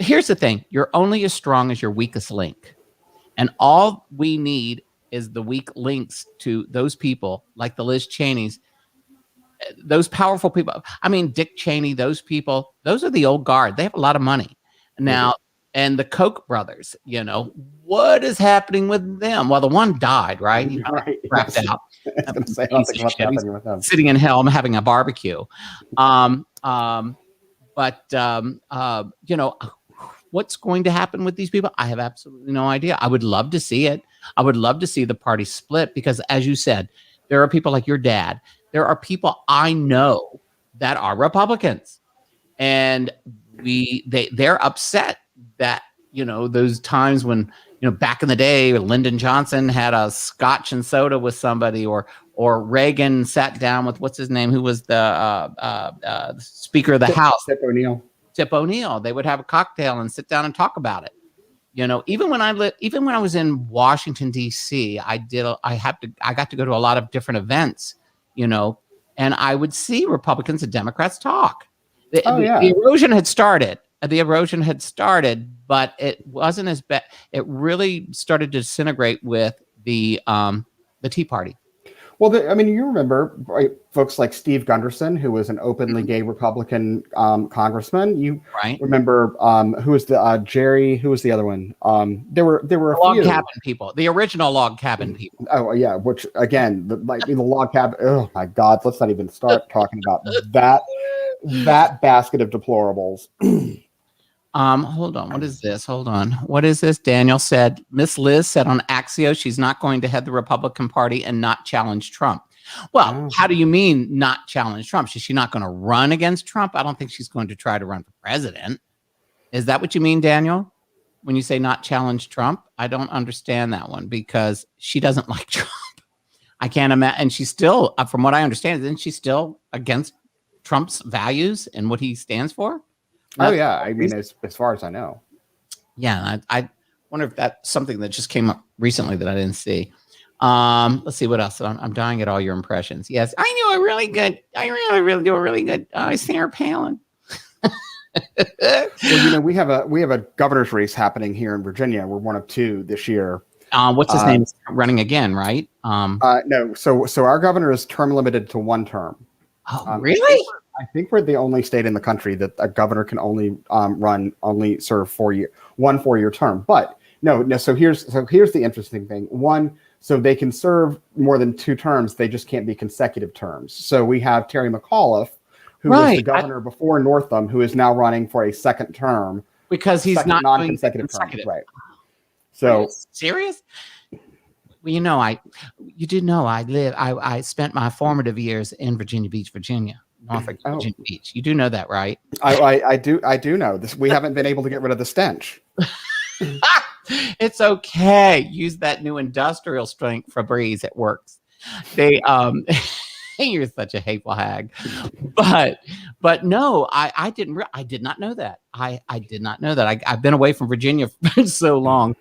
Here's the thing: you're only as strong as your weakest link, and all we need is the weak links to those people, like the Liz Cheneys, those powerful people. Dick Cheney, those people. Those are the old guard. They have a lot of money now. And the Koch brothers, what is happening with them? Well, the one died, right? He wrapped out. Sitting in hell, having a barbecue. What's going to happen with these people? I have absolutely no idea. I would love to see it. I would love to see the party split because, as you said, there are people like your dad. There are people I know that are Republicans, and they're upset that those times when back in the day Lyndon Johnson had a scotch and soda with somebody, or Reagan sat down with what's his name, who was the Speaker of the House, Tip O'Neill. They would have a cocktail and sit down and talk about it. Even when I was in Washington D.C., I got to go to a lot of different events, and I would see Republicans and Democrats talk. The erosion had started. But it wasn't as bad. It really started to disintegrate with the Tea Party. Well, you remember folks like Steve Gunderson, who was an openly gay Republican congressman. You remember who was the Jerry? Who was the other one? There were a log few cabin people, the original log cabin people. Oh yeah, which again, the log cabin. Oh my God, let's not even start talking about that basket of deplorables. Hold on. What is this? Hold on. What is this? Daniel said, Miss Liz said on Axios she's not going to head the Republican Party and not challenge Trump. Well, how do you mean not challenge Trump? Is she not going to run against Trump? I don't think she's going to try to run for president. Is that what you mean, Daniel? When you say not challenge Trump? I don't understand that one because she doesn't like Trump. I can't imagine. And she's still, from what I understand, isn't she still against Trump's values and what he stands for? Oh, yeah. I mean, as far as I know. Yeah. I wonder if that's something that just came up recently that I didn't see. Let's see what else. I'm dying at all your impressions. Yes, I knew a really good. I really do a really good Sarah Palin. Well, you know, we have a governor's race happening here in Virginia. We're one of two this year. What's his name? Is running again, right? No. So our governor is term limited to one term. Oh, really? I think we're the only state in the country that a governor can only serve 1 4-year term. But no. So here's the interesting thing. One, so they can serve more than 2 terms. They just can't be consecutive terms. So we have Terry McAuliffe, who was the governor before Northam, who is now running for a second term because he's not non-consecutive terms. Right. So serious? Well, you know, I spent my formative years in Virginia Beach, Virginia. Norfolk, Virginia Beach. You do know that, right? I do know this. We haven't been able to get rid of the stench. It's okay. Use that new industrial strength Febreze. It works. They you're such a hateful hag. But no, I did not know that. I did not know that. I've been away from Virginia for so long.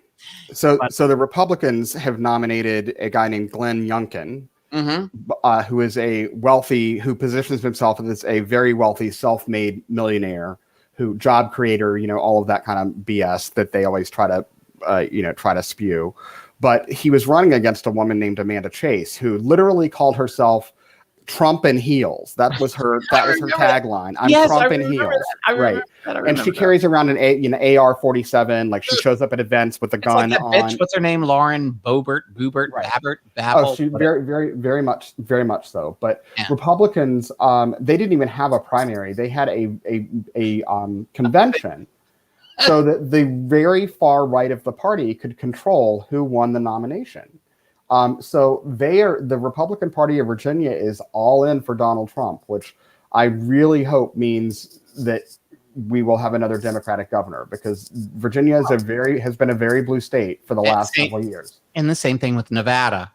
So the Republicans have nominated a guy named Glenn Youngkin, who is who positions himself as a very wealthy, self-made millionaire, job creator, all of that kind of BS that they always try to spew. But he was running against a woman named Amanda Chase, who literally called herself Trump in heels. That was her tagline. I'm Trump in heels. Right. And she carries around an AR-47. Like, she shows up at events with a gun like on. Bitch, what's her name? Lauren Boebert, right. Babel. Oh, she very much so. But Republicans, they didn't even have a primary. They had a convention. So that the very far right of the party could control who won the nomination. So the Republican Party of Virginia is all in for Donald Trump, which I really hope means that we will have another Democratic governor, because Virginia has been a very blue state for the last couple of years. And the same thing with Nevada.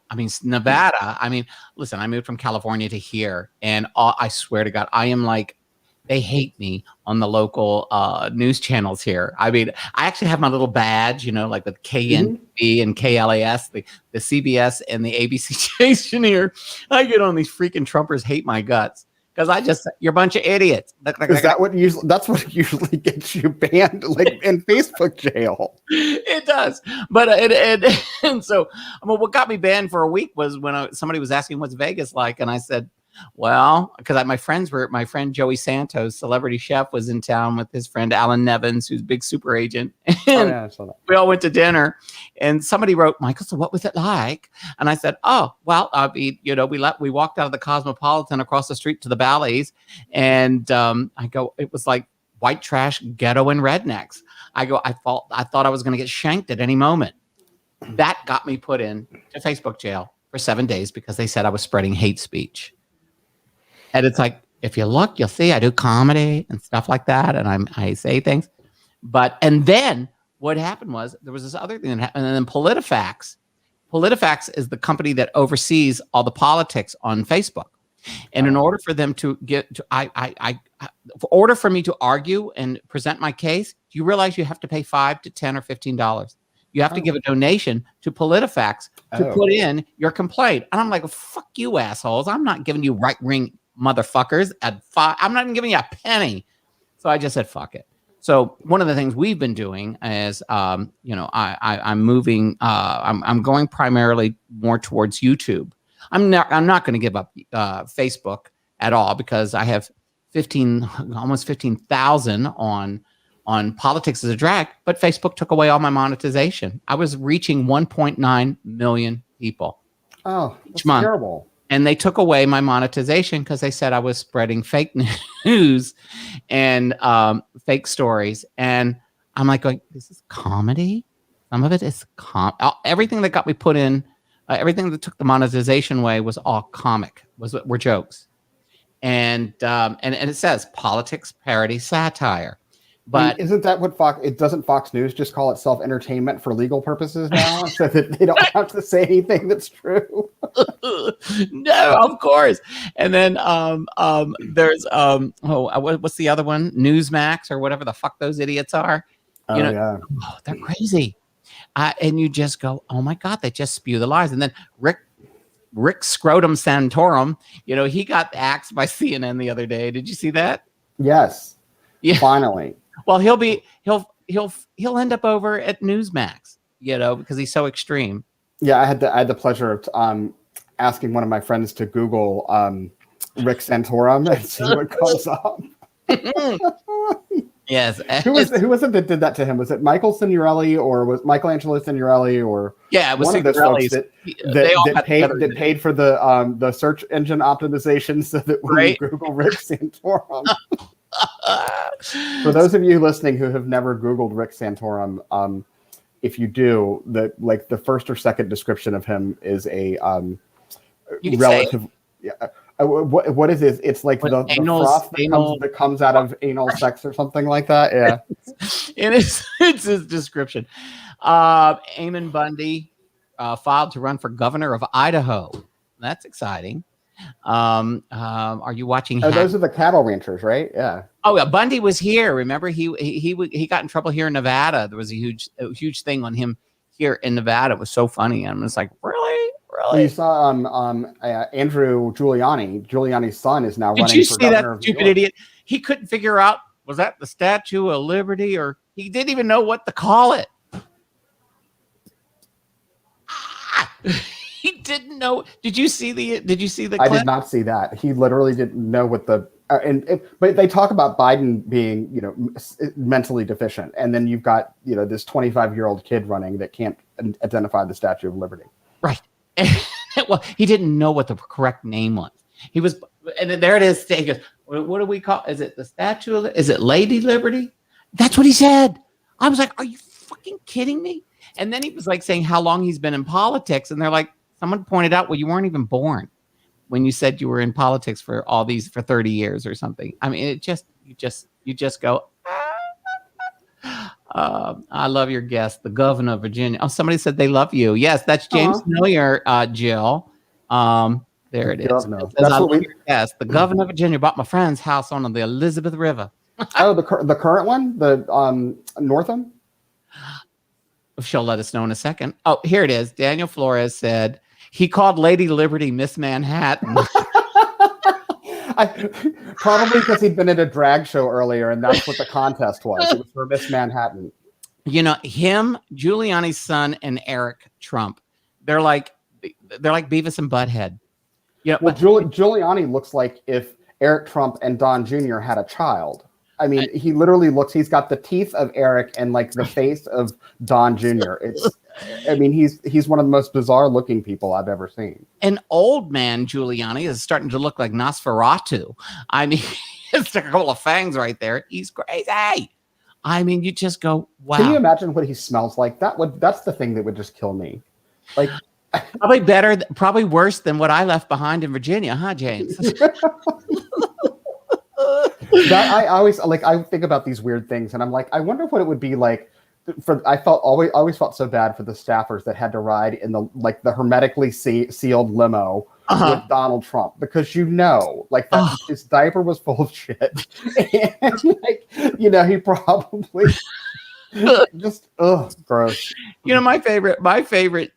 Listen, I moved from California to here, and I swear to God, I am like, they hate me on the local news channels here. I mean, I actually have my little badge, like with KNB and KLAS, the CBS and the ABC station here. I get on these freaking Trumpers hate my guts because you're a bunch of idiots. That's what usually gets you banned, like in Facebook jail. It does, but and so what got me banned for a week was when somebody was asking what's Vegas like, and I said, well, because my friend Joey Santos, celebrity chef, was in town with his friend Alan Nevins, who's a big super agent. And I saw that. We all went to dinner, and somebody wrote, Michael, so what was it like? And I said, oh, well, we walked out of the Cosmopolitan across the street to the Bally's, and I go, it was like white trash, ghetto, and rednecks. I go, I thought I was going to get shanked at any moment. That got me put in to Facebook jail for 7 days because they said I was spreading hate speech. And it's like, if you look, you'll see I do comedy and stuff like that. And I say things. And then what happened was there was this other thing that happened. And then PolitiFax is the company that oversees all the politics on Facebook. And in order for them to for me to argue and present my case, do you realize you have to pay $5 to $10 or $15? You have to give a donation to PolitiFax to put in your complaint. And I'm like, fuck you, assholes. I'm not giving you right-wing motherfuckers at $5. I'm not even giving you a penny. So I just said, fuck it. So one of the things we've been doing is, I'm moving. I'm going primarily more towards YouTube. I'm not going to give up Facebook at all, because I have almost 15,000 on politics as a drag, but Facebook took away all my monetization. I was reaching 1.9 million people. Oh, that's terrible. And they took away my monetization because they said I was spreading fake news and fake stories. And I'm like going, this is comedy. Some of it is everything that got me put in, everything that took the monetization away was all comic, were jokes, and it says politics, parody, satire. I mean, But isn't that what doesn't Fox News just call itself entertainment for legal purposes now, so that they don't have to say anything that's true? no, of course. And then there's what's the other one? Newsmax or whatever the fuck those idiots are. Oh, yeah. Oh, they're crazy. And you just go, oh my God, they just spew the lies. And then Rick Scrotum Santorum, he got axed by CNN the other day. Did you see that? Yes. Yeah. Finally. Well, he'll end up over at Newsmax, because he's so extreme. Yeah, I had the pleasure of asking one of my friends to Google Rick Santorum and see what comes up. Yes. Who was it that did that to him? Was it Michael Signorelli, or was Michelangelo Signorelli, or it was one of those folks that paid for the search engine optimization so that when you Google Rick Santorum. For those of you listening who have never Googled Rick Santorum, if you do, the first or second description of him is a relative. What is this? It's like the froth that comes out of anal sex or something like that. Yeah, it's his description. Eamon Bundy filed to run for governor of Idaho. That's exciting. Are you watching? Oh, those are the cattle ranchers, right? Yeah. Oh, yeah. Bundy was here. Remember, he got in trouble here in Nevada. There was a huge thing on him here in Nevada. It was so funny. I'm just like, really? Well, you saw Andrew Giuliani. Giuliani's son is now running for governor. Did you see that stupid idiot? He couldn't figure out, was that the Statue of Liberty, or he didn't even know what to call it. He didn't know. Did you see the clip? I did not see that. He literally didn't know what the but they talk about Biden being, mentally deficient, and then you've got, this 25-year-old kid running that can't identify the Statue of Liberty. Right. Well, he didn't know what the correct name was. He was, and there it is. He goes, what do we call? Is it the Statue? Is it Lady Liberty? That's what he said. I was like, are you fucking kidding me? And then he was like saying how long he's been in politics, and they're like, someone pointed out, well, you weren't even born when you said you were in politics for 30 years or something. I mean, you just go. I love your guest, the governor of Virginia. Oh, somebody said they love you. Yes, that's James Miller, Jill. There it is. That's your guest. The governor of Virginia bought my friend's house on the Elizabeth River. Oh, the current one, the Northam. She'll let us know in a second. Oh, here it is. Daniel Flores said he called Lady Liberty Miss Manhattan. Probably because he'd been at a drag show earlier, and that's what the contest was. It was for Miss Manhattan. Him, Giuliani's son, and Eric Trump. They're like Beavis and Butthead. Well, Giuliani looks like if Eric Trump and Don Jr. had a child. I mean, he literally looks. He's got the teeth of Eric and like the face of Don Jr. He's one of the most bizarre looking people I've ever seen. An old man Giuliani is starting to look like Nosferatu. I mean, it's a couple of fangs right there. He's crazy. I mean, you just go, wow. Can you imagine what he smells like? That's the thing that would just kill me. Like, probably worse than what I left behind in Virginia, huh, James? I always I think about these weird things, and I'm like, I wonder what it would be like. I always felt so bad for the staffers that had to ride in the hermetically sealed limo with Donald Trump, because his diaper was full of shit, and he probably just gross. My favorite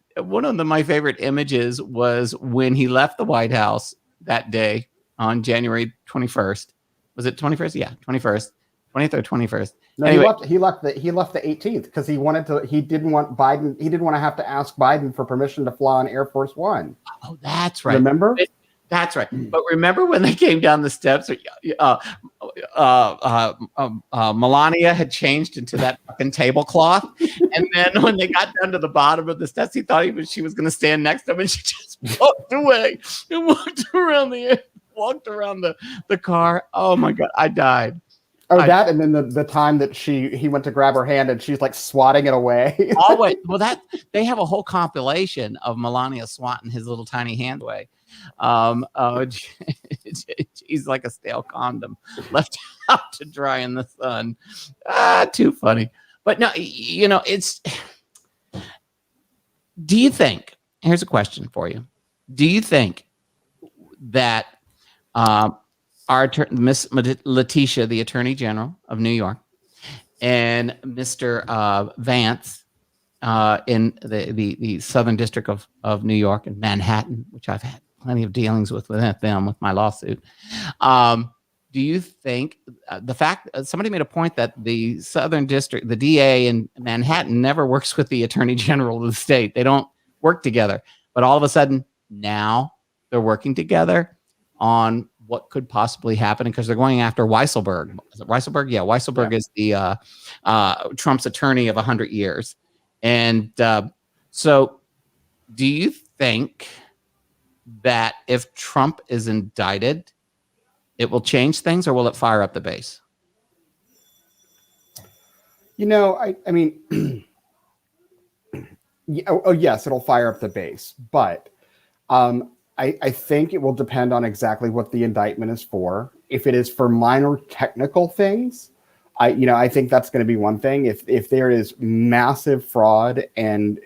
images was when he left the White House that day on January 21st. Was it 21st? Yeah, 21st, 20th or 21st. No, anyway. he left the 18th because he didn't want to have to ask Biden for permission to fly on Air Force One. Oh, that's right. Remember? That's right. But remember when they came down the steps, Melania had changed into that fucking tablecloth. And then when they got down to the bottom of the steps, he thought she was going to stand next to him, and she just walked away and walked around the car. Oh my God, I died. Oh, that, and then the time that he went to grab her hand and she's like swatting it away. Always. Well, they have a whole compilation of Melania swatting his little tiny hand away. She's like a stale condom left out to dry in the sun. Too funny. But no, it's. Do you think? Here's a question for you. Do you think that Miss Letitia, the Attorney General of New York, and Mr. Vance in the Southern District of New York and Manhattan, which I've had plenty of dealings with them with my lawsuit. Do you think the fact somebody made a point that the Southern District, the DA in Manhattan, never works with the Attorney General of the state? They don't work together, but all of a sudden now they're working together on what could possibly happen because they're going after Weisselberg. Is it Weisselberg? Yeah, Weisselberg is the Trump's attorney of 100 years. And so do you think that if Trump is indicted, it will change things, or will it fire up the base? I mean, yes, it'll fire up the base, but I think it will depend on exactly what the indictment is for. If it is for minor technical things, I think that's going to be one thing. If there is massive fraud and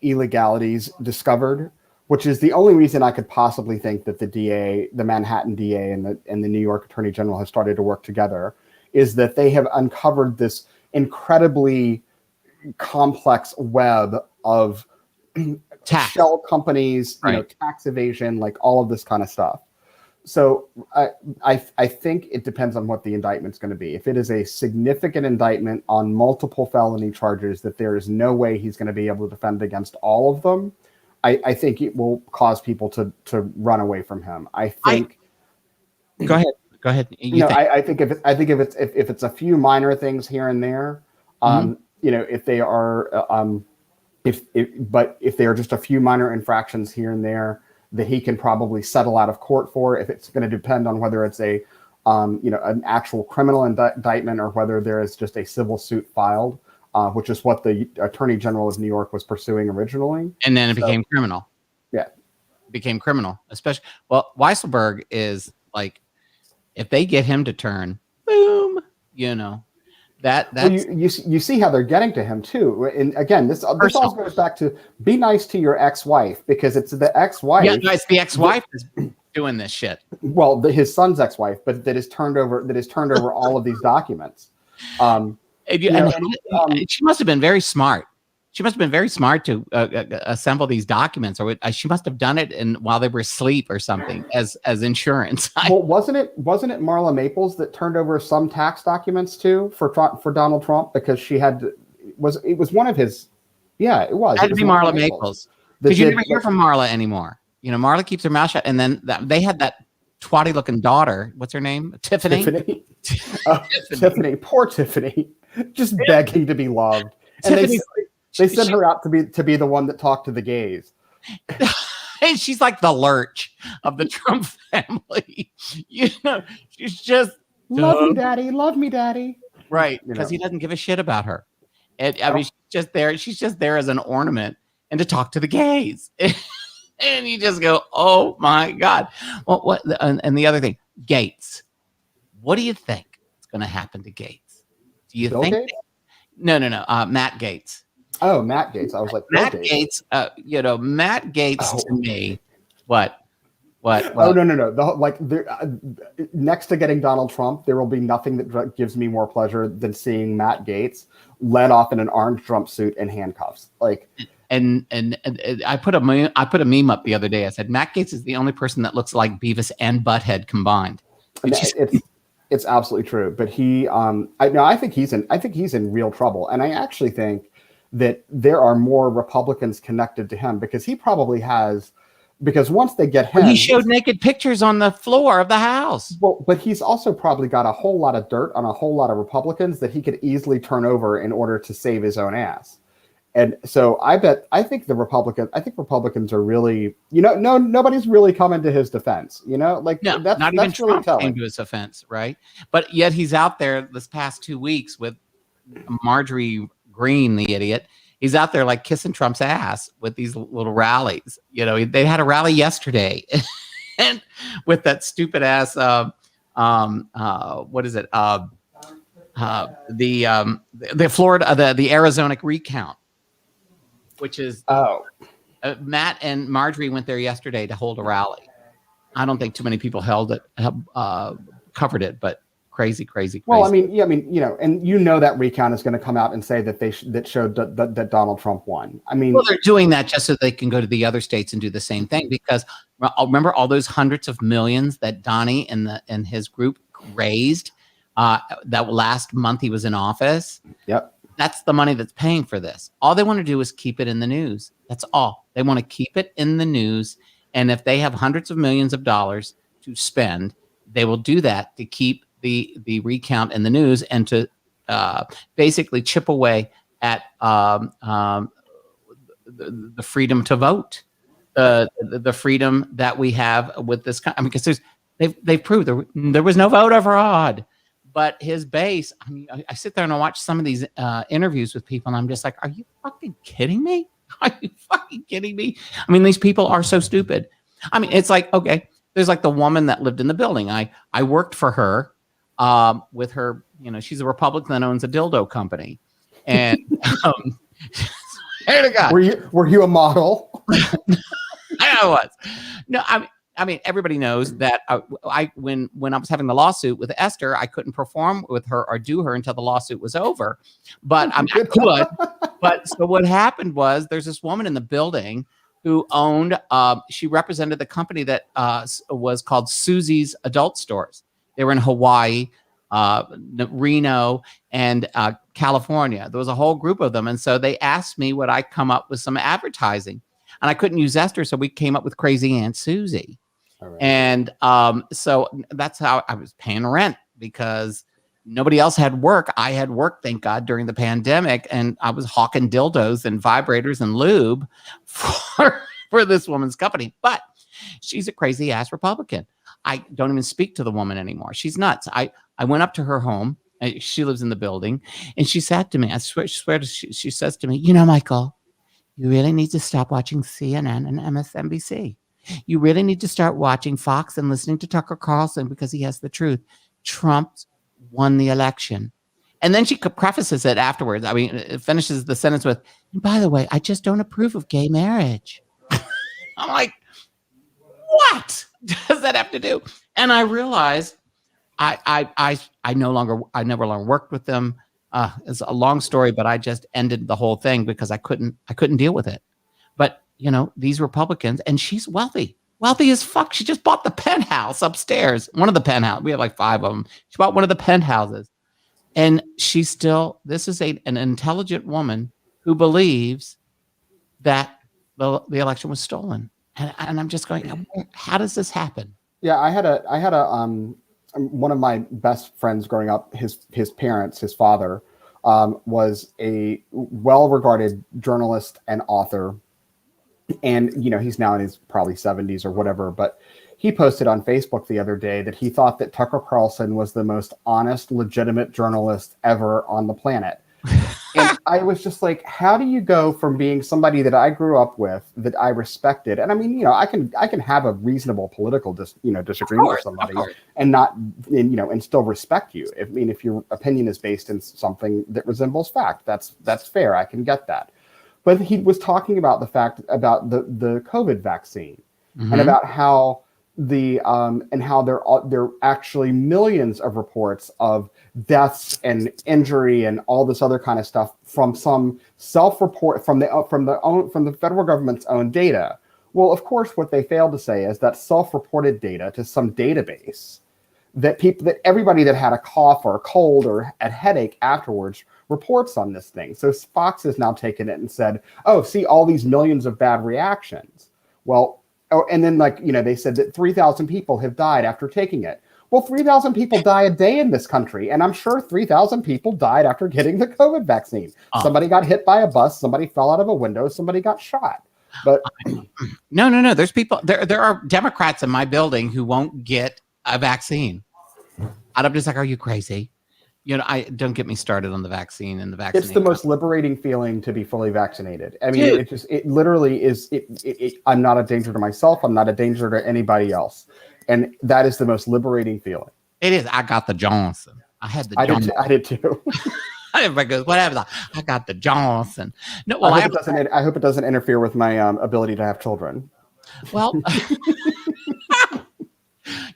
illegalities discovered, which is the only reason I could possibly think that the Manhattan DA and the New York Attorney General has started to work together, is that they have uncovered this incredibly complex web of tax shell companies, right, tax evasion, like all of this kind of stuff. So I think it depends on what the indictment's going to be. If it is a significant indictment on multiple felony charges that there is no way he's going to be able to defend against all of them, I think it will cause people to run away from him. I think. Go ahead. I think if it's a few minor things here and there, if they are, if they are just a few minor infractions here and there that he can probably settle out of court for. If it's going to depend on whether it's an actual criminal indictment or whether there is just a civil suit filed. Which is what the Attorney General of New York was pursuing originally. And then it became criminal. Yeah. It became criminal. Especially, Weisselberg is like, if they get him to turn, boom, that's... Well, you see how they're getting to him too. And again, this all goes back to be nice to your ex-wife, because it's the ex-wife. Yeah, it's the ex-wife is doing this shit. Well, his son's ex-wife, but that has turned over all of these documents. She must have been very smart. She must have been very smart to assemble these documents, or she must have done it while they were asleep or something as insurance. Well, wasn't it Marla Maples that turned over some tax documents too for Donald Trump, because it was one of his. Yeah, it was. It had to be Marla Maples, because you never hear from Marla anymore. Marla keeps her mouth shut, and then they had that twatty looking daughter. What's her name? Tiffany. Tiffany. Poor Tiffany. Just begging to be loved, and they sent her out to be the one that talked to the gays. And she's like the lurch of the Trump family. She's just love me, daddy. Right, because he doesn't give a shit about her. And I mean, she's just there. She's just there as an ornament and to talk to the gays. And you just go, oh my God. Well, what? And the other thing, Gates. What do you think is going to happen to Gates? Do you think? Gates? No. Matt Gates. Oh, Matt Gates. I was like, Matt Gates. Matt Gates to me. What? Oh no. Next to getting Donald Trump, there will be nothing that gives me more pleasure than seeing Matt Gates led off in an orange jumpsuit and handcuffs. Like, and I put a meme up the other day. I said Matt Gates is the only person that looks like Beavis and Butthead combined. It's absolutely true, but I think he's in real trouble, and I actually think that there are more Republicans connected to him, because he probably has. Because once they get him, he showed naked pictures on the floor of the House. Well, but he's also probably got a whole lot of dirt on a whole lot of Republicans that he could easily turn over in order to save his own ass. And so I think Republicans are really, nobody's really coming to his defense. Like No, that's not even really Trump came telling. to his offense, right? But yet he's out there this past 2 weeks with Marjorie Green, the idiot. He's out there like kissing Trump's ass with these little rallies. They had a rally yesterday, and with that stupid ass, what is it? The Florida, the Arizona recount, which is Matt and Marjorie went there yesterday to hold a rally. I don't think too many people covered it, but crazy. Well, I mean, and that recount is going to come out and say that that showed that Donald Trump won. I mean, well, they're doing that just so they can go to the other states and do the same thing, because remember all those hundreds of millions that Donnie and his group raised that last month he was in office. Yep. That's the money that's paying for this. All they want to do is keep it in the news. That's all. They want to keep it in the news. And if they have hundreds of millions of dollars to spend, they will do that to keep the recount in the news and to basically chip away at the freedom to vote, the freedom that we have with this. I mean, because they've proved there was no voter fraud. But his base, I mean, I sit there and I watch some of these interviews with people, and I'm just like, are you fucking kidding me? Are you fucking kidding me? I mean, these people are so stupid. I mean, it's like, okay, there's like the woman that lived in the building. I worked for her with her, she's a Republican that owns a dildo company. And swear to God. Were you a model? I was. No, I mean, everybody knows that when I was having the lawsuit with Esther, I couldn't perform with her or do her until the lawsuit was over. But I could. But so what happened was there's this woman in the building who owned. She represented the company that was called Susie's Adult Stores. They were in Hawaii, Reno, and California. There was a whole group of them, and so they asked me would I come up with some advertising, and I couldn't use Esther, so we came up with Crazy Aunt Susie. Right. And so that's how I was paying rent, because nobody else had work. I had work, thank God, during the pandemic, and I was hawking dildos and vibrators and lube for this woman's company. But she's a crazy ass Republican. I don't even speak to the woman anymore. She's nuts. I went up to her home. She lives in the building, and she said to me, I swear she says to me, Michael, you really need to stop watching CNN and MSNBC. You really need to start watching Fox and listening to Tucker Carlson, because he has the truth. Trump won the election. And then she prefaces it afterwards. I mean, it finishes the sentence with, and by the way, I just don't approve of gay marriage. I'm like, what does that have to do? And I realized I never longer worked with them. It's a long story, but I just ended the whole thing because I couldn't deal with it. But these Republicans, and she's wealthy as fuck. She just bought the penthouse upstairs. One of the penthouse. We have like 5 of them. She bought one of the penthouses, and this is an intelligent woman who believes that the election was stolen. And I'm just going, how does this happen? Yeah, I had a one of my best friends growing up. His parents, his father, was a well-regarded journalist and author. And, he's now in his probably 70s or whatever, but he posted on Facebook the other day that he thought that Tucker Carlson was the most honest, legitimate journalist ever on the planet. And I was just like, how do you go from being somebody that I grew up with, that I respected? And I mean, I can have a reasonable political disagreement with somebody and not, and still respect you. If your opinion is based in something that resembles fact, that's fair. I can get that. But he was talking about the fact about the COVID vaccine, mm-hmm. and about how and how there are actually millions of reports of deaths and injury and all this other kind of stuff from some self-report from the federal government's own data. Well, of course, what they failed to say is that self-reported data to some database that everybody that had a cough or a cold or a headache afterwards reports on this thing. So Fox has now taken it and said, oh, see all these millions of bad reactions. Well, and then they said that 3,000 people have died after taking it. Well, 3,000 people die a day in this country, and I'm sure 3,000 people died after getting the COVID vaccine. Somebody got hit by a bus, somebody fell out of a window, somebody got shot. But no. There's people. There are Democrats in my building who won't get a vaccine. And I'm just like, are you crazy? I don't get me started on the vaccine and the vaccine. It's the most liberating feeling to be fully vaccinated. I mean, it literally is. I'm not a danger to myself. I'm not a danger to anybody else, and that is the most liberating feeling. It is. I got the Johnson. I had the Johnson. I did too. Everybody goes, what happens? I got the Johnson. No, well, I hope it doesn't interfere with my ability to have children. Well,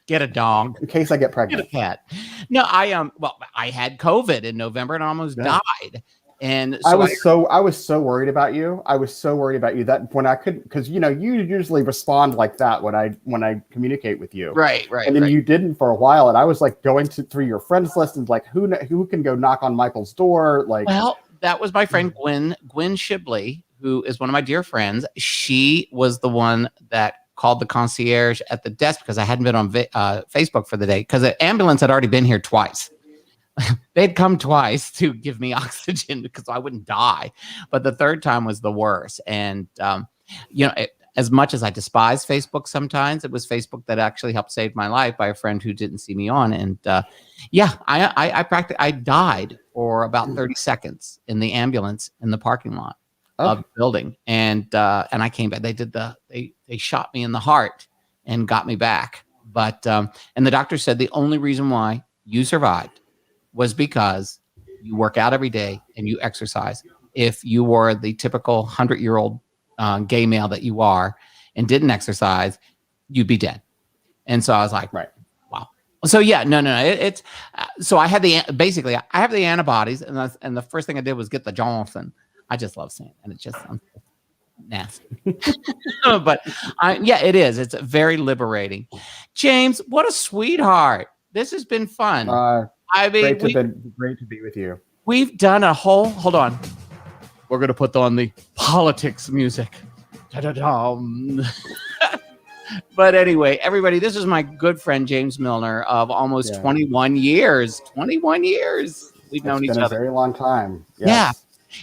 get a dog in case I get pregnant. Get a cat. No, I had COVID in November and almost died. And so I was so worried about you. I was so worried about you that when I couldn't, because you usually respond like that when I communicate with you. Right. And then you didn't for a while, and I was like going through your friends list and like who can go knock on Michael's door. Like, well, that was my friend Gwen Shibley, who is one of my dear friends. She was the one that called the concierge at the desk because I hadn't been on Facebook for the day because the ambulance had already been here twice. They'd come twice to give me oxygen because I wouldn't die. But the third time was the worst. And, as much as I despise Facebook sometimes, it was Facebook that actually helped save my life by a friend who didn't see me on. And I died for about 30 seconds in the ambulance in the parking lot of the building. And I came back. They shot me in the heart and got me back. But and the doctor said the only reason why you survived was because you work out every day and you exercise. If you were the typical 100-year-old gay male that you are and didn't exercise, you'd be dead. And so I was like, right. Wow. So yeah, no. It's so I had I have the antibodies, and the first thing I did was get the Johnson. I just love saying it, and it just sounds nasty. But it is. It's very liberating. James, what a sweetheart. This has been fun. Great to be with you. We've done a whole. Hold on. We're going to put on the politics music. But anyway, everybody, this is my good friend James Milner of almost 21 years. 21 years we've known each other. It's been a very long time. Yes. Yeah.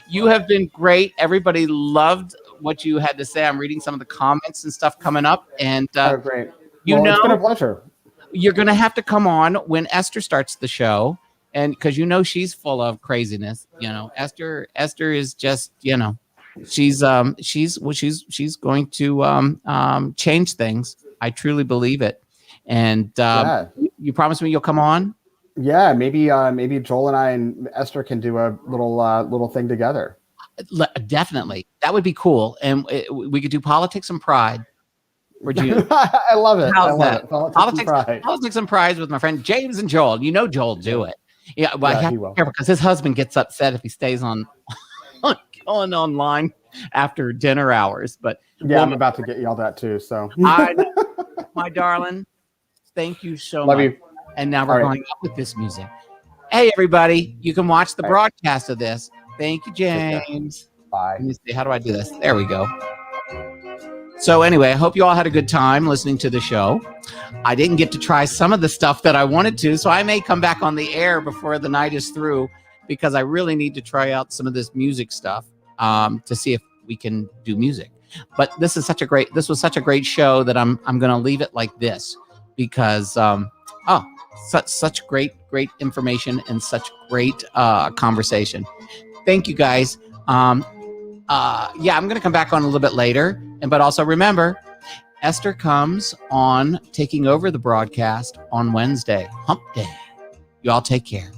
You have been great. Everybody loved what you had to say. I'm reading some of the comments and stuff coming up. And great. It's been a pleasure. You're going to have to come on when Esther starts the show. And because she's full of craziness. Esther is just, she's going to change things. I truly believe it. And you promise me you'll come on? Yeah, maybe Joel and I and Esther can do a little thing together. Definitely, that would be cool, and we could do politics and pride for June. I love it. How's that? Politics and pride with my friend James and Joel. Joel do it. Yeah, but I have to be careful because his husband gets upset if he stays on online after dinner hours. But I'm about to get yelled at too. So my darling, thank you so much. Love you. And now we're going up with this music. Hey, everybody, you can watch the broadcast of this. Thank you, James. Bye. Let me see. How do I do this? There we go. So anyway, I hope you all had a good time listening to the show. I didn't get to try some of the stuff that I wanted to, so I may come back on the air before the night is through because I really need to try out some of this music stuff to see if we can do music. But this was such a great show that I'm going to leave it like this because such great information and such great conversation. Thank you guys. I'm going to come back on a little bit later, but also remember, Esther comes on taking over the broadcast on Wednesday, Hump Day. You all take care.